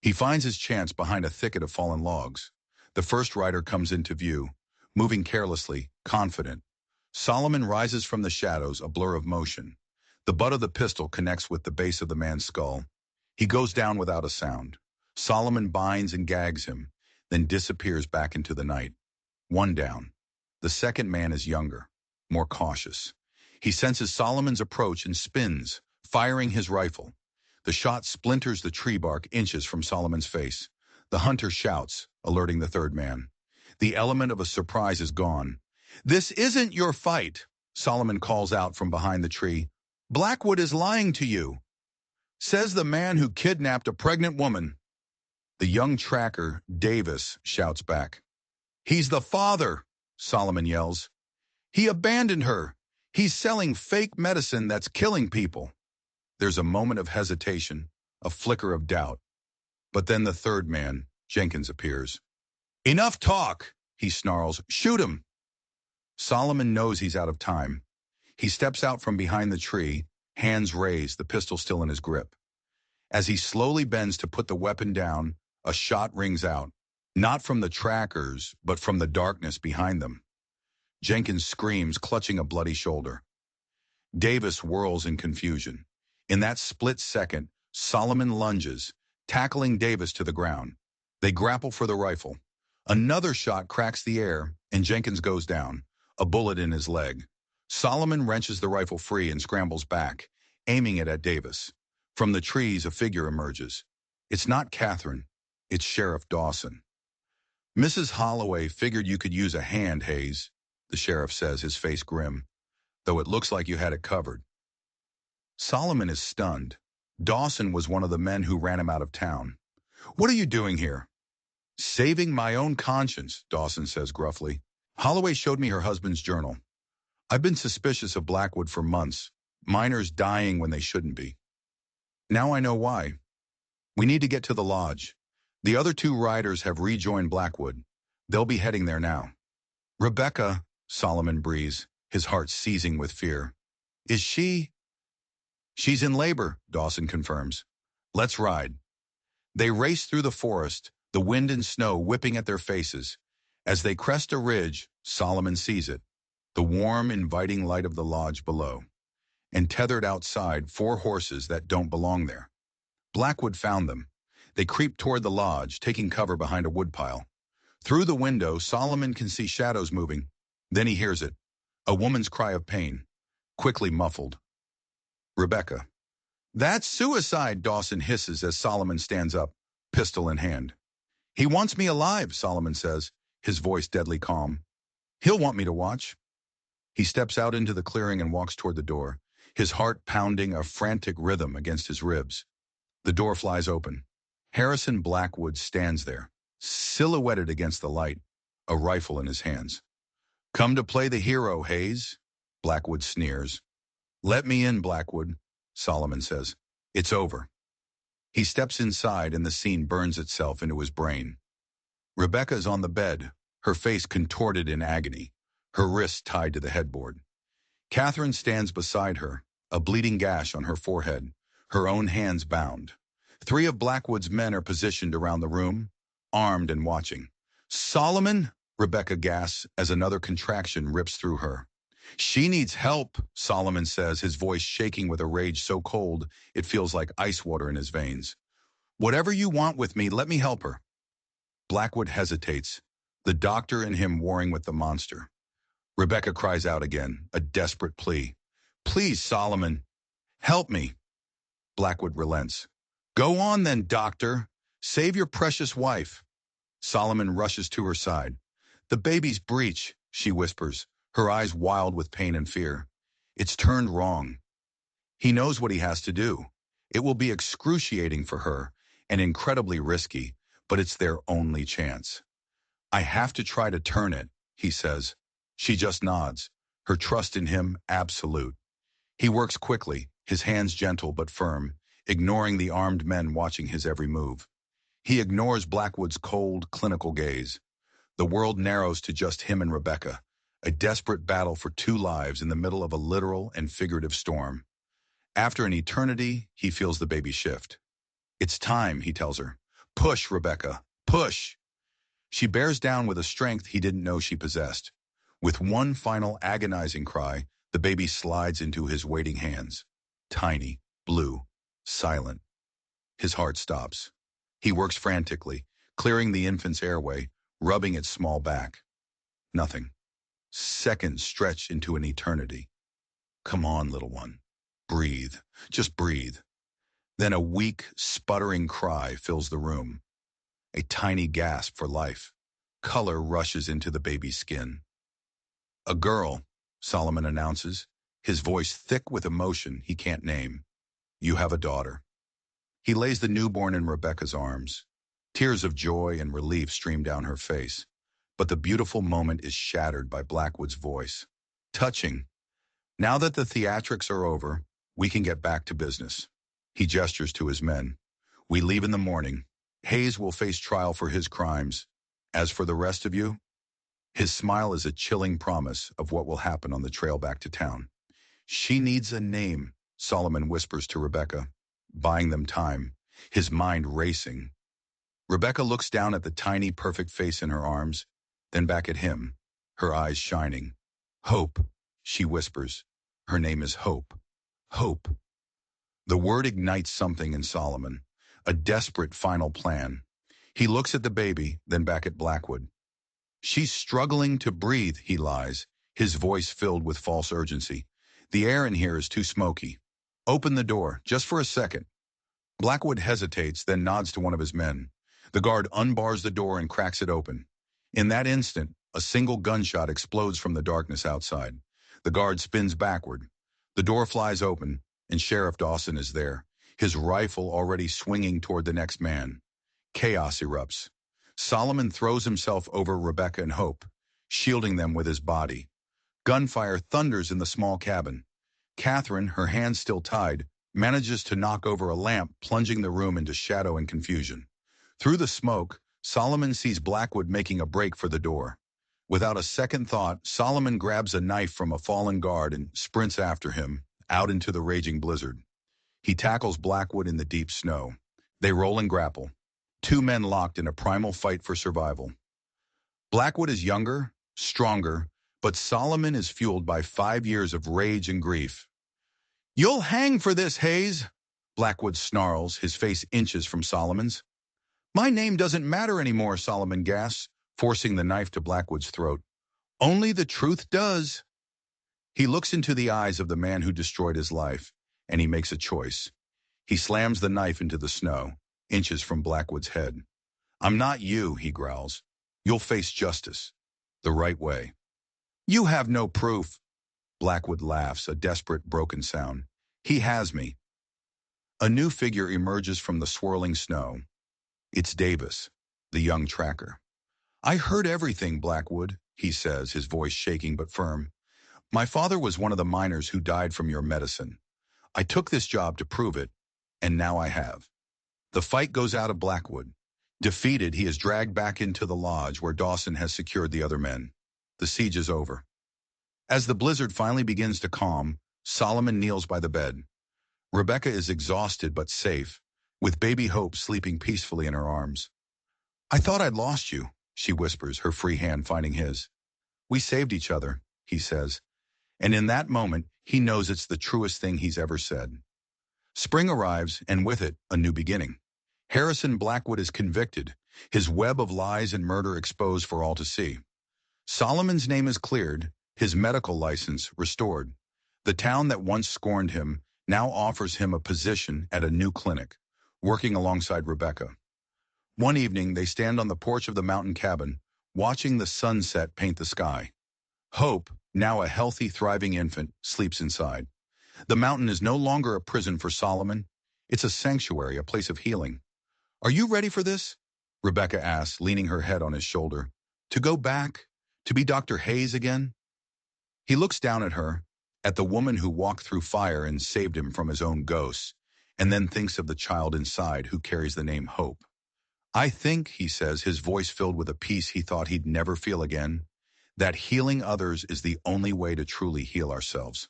He finds his chance behind a thicket of fallen logs. The first rider comes into view, moving carelessly, confident. Solomon rises from the shadows, a blur of motion. The butt of the pistol connects with the base of the man's skull. He goes down without a sound. Solomon binds and gags him, then disappears back into the night. 1 down. The second man is younger, more cautious. He senses Solomon's approach and spins, firing his rifle. The shot splinters the tree bark inches from Solomon's face. The hunter shouts, alerting the third man. The element of a surprise is gone. This isn't your fight, Solomon calls out from behind the tree. Blackwood is lying to you, says the man who kidnapped a pregnant woman. The young tracker, Davis, shouts back. He's the father, Solomon yells. He abandoned her. He's selling fake medicine that's killing people. There's a moment of hesitation, a flicker of doubt. But then the third man, Jenkins, appears. Enough talk, he snarls. Shoot him. Solomon knows he's out of time. He steps out from behind the tree, hands raised, the pistol still in his grip. As he slowly bends to put the weapon down, a shot rings out, not from the trackers, but from the darkness behind them. Jenkins screams, clutching a bloody shoulder. Davis whirls in confusion. In that split second, Solomon lunges, tackling Davis to the ground. They grapple for the rifle. Another shot cracks the air, and Jenkins goes down, a bullet in his leg. Solomon wrenches the rifle free and scrambles back, aiming it at Davis. From the trees, a figure emerges. It's not Catherine. It's Sheriff Dawson. Mrs. Holloway figured you could use a hand, Hayes, the sheriff says, his face grim, though it looks like you had it covered. Solomon is stunned. Dawson was one of the men who ran him out of town. What are you doing here? Saving my own conscience, Dawson says gruffly. Holloway showed me her husband's journal. I've been suspicious of Blackwood for months, miners dying when they shouldn't be. Now I know why. We need to get to the lodge. The other 2 riders have rejoined Blackwood. They'll be heading there now. Rebecca, Solomon breathes, his heart seizing with fear. Is she? She's in labor, Dawson confirms. Let's ride. They race through the forest, the wind and snow whipping at their faces. As they crest a ridge, Solomon sees it, the warm, inviting light of the lodge below, and tethered outside 4 horses that don't belong there. Blackwood found them. They creep toward the lodge, taking cover behind a woodpile. Through the window, Solomon can see shadows moving. Then he hears it, a woman's cry of pain, quickly muffled. Rebecca. That's suicide, Dawson hisses as Solomon stands up, pistol in hand. He wants me alive, Solomon says, his voice deadly calm. He'll want me to watch. He steps out into the clearing and walks toward the door, his heart pounding a frantic rhythm against his ribs. The door flies open. Harrison Blackwood stands there, silhouetted against the light, a rifle in his hands. Come to play the hero, Hayes, Blackwood sneers. Let me in, Blackwood, Solomon says. It's over. He steps inside and the scene burns itself into his brain. Rebecca is on the bed, her face contorted in agony, her wrists tied to the headboard. Catherine stands beside her, a bleeding gash on her forehead, her own hands bound. 3 of Blackwood's men are positioned around the room, armed and watching. Solomon, Rebecca gasps as another contraction rips through her. She needs help, Solomon says, his voice shaking with a rage so cold it feels like ice water in his veins. Whatever you want with me, let me help her. Blackwood hesitates, the doctor in him warring with the monster. Rebecca cries out again, a desperate plea. Please, Solomon, help me. Blackwood relents. Go on then, doctor. Save your precious wife. Solomon rushes to her side. The baby's breech, she whispers, her eyes wild with pain and fear. It's turned wrong. He knows what he has to do. It will be excruciating for her and incredibly risky, but it's their only chance. I have to try to turn it, he says. She just nods, her trust in him absolute. He works quickly, his hands gentle but firm, ignoring the armed men watching his every move. He ignores Blackwood's cold, clinical gaze. The world narrows to just him and Rebecca, a desperate battle for 2 lives in the middle of a literal and figurative storm. After an eternity, he feels the baby shift. It's time, he tells her. Push, Rebecca, push. She bears down with a strength he didn't know she possessed. With one final agonizing cry, the baby slides into his waiting hands. Tiny, blue, silent. His heart stops. He works frantically, clearing the infant's airway, rubbing its small back. Nothing. Seconds stretch into an eternity. Come on, little one. Breathe. Just breathe. Then a weak, sputtering cry fills the room. A tiny gasp for life. Color rushes into the baby's skin. A girl, Solomon announces, his voice thick with emotion he can't name. You have a daughter. He lays the newborn in Rebecca's arms. Tears of joy and relief stream down her face. But the beautiful moment is shattered by Blackwood's voice. Touching. Now that the theatrics are over, we can get back to business. He gestures to his men. We leave in the morning. Hayes will face trial for his crimes. As for the rest of you, his smile is a chilling promise of what will happen on the trail back to town. She needs a name, Solomon whispers to Rebecca, buying them time, his mind racing. Rebecca looks down at the tiny, perfect face in her arms, then back at him, her eyes shining. Hope, she whispers. Her name is Hope. Hope. The word ignites something in Solomon, a desperate final plan. He looks at the baby, then back at Blackwood. She's struggling to breathe, he lies, his voice filled with false urgency. The air in here is too smoky. Open the door, just for a second. Blackwood hesitates, then nods to one of his men. The guard unbars the door and cracks it open. In that instant, a single gunshot explodes from the darkness outside. The guard spins backward. The door flies open, and Sheriff Dawson is there, his rifle already swinging toward the next man. Chaos erupts. Solomon throws himself over Rebecca and Hope, shielding them with his body. Gunfire thunders in the small cabin. Catherine, her hands still tied, manages to knock over a lamp, plunging the room into shadow and confusion. Through the smoke, Solomon sees Blackwood making a break for the door. Without a second thought, Solomon grabs a knife from a fallen guard and sprints after him, out into the raging blizzard. He tackles Blackwood in the deep snow. They roll and grapple. 2 men locked in a primal fight for survival. Blackwood is younger, stronger, but Solomon is fueled by 5 years of rage and grief. You'll hang for this, Hayes, Blackwood snarls, his face inches from Solomon's. My name doesn't matter anymore, Solomon gasps, forcing the knife to Blackwood's throat. Only the truth does. He looks into the eyes of the man who destroyed his life, and he makes a choice. He slams the knife into the snow, inches from Blackwood's head. I'm not you, he growls. You'll face justice. The right way. You have no proof. Blackwood laughs, a desperate, broken sound. He has me. A new figure emerges from the swirling snow. It's Davis, the young tracker. I heard everything, Blackwood, he says, his voice shaking but firm. My father was one of the miners who died from your medicine. I took this job to prove it, and now I have. The fight goes out of Blackwood. Defeated, he is dragged back into the lodge where Dawson has secured the other men. The siege is over. As the blizzard finally begins to calm, Solomon kneels by the bed. Rebecca is exhausted but safe, with baby Hope sleeping peacefully in her arms. I thought I'd lost you, she whispers, her free hand finding his. We saved each other, he says. And in that moment, he knows it's the truest thing he's ever said. Spring arrives, and with it, a new beginning. Harrison Blackwood is convicted, his web of lies and murder exposed for all to see. Solomon's name is cleared, his medical license restored. The town that once scorned him now offers him a position at a new clinic, working alongside Rebecca. One evening, they stand on the porch of the mountain cabin, watching the sunset paint the sky. Hope, now a healthy, thriving infant, sleeps inside. The mountain is no longer a prison for Solomon. It's a sanctuary, a place of healing. Are you ready for this? Rebecca asks, leaning her head on his shoulder. To go back? To be Dr. Hayes again? He looks down at her, at the woman who walked through fire and saved him from his own ghosts, and then thinks of the child inside who carries the name Hope. I think, he says, his voice filled with a peace he thought he'd never feel again, that healing others is the only way to truly heal ourselves.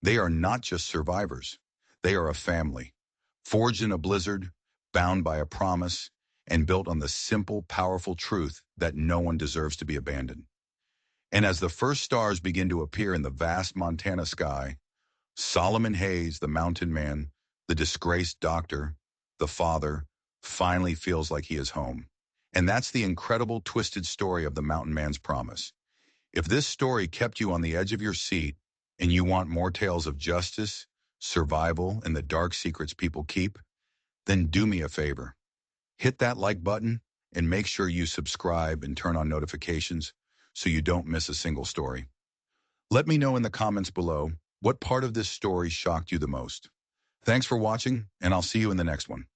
They are not just survivors. They are a family, forged in a blizzard, bound by a promise, and built on the simple, powerful truth that no one deserves to be abandoned. And as the first stars begin to appear in the vast Montana sky, Solomon Hayes, the mountain man, the disgraced doctor, the father, finally feels like he is home. And that's the incredible, twisted story of the mountain man's promise. If this story kept you on the edge of your seat and you want more tales of justice, survival, and the dark secrets people keep, then do me a favor. Hit that like button and make sure you subscribe and turn on notifications so you don't miss a single story. Let me know in the comments below what part of this story shocked you the most. Thanks for watching, and I'll see you in the next one.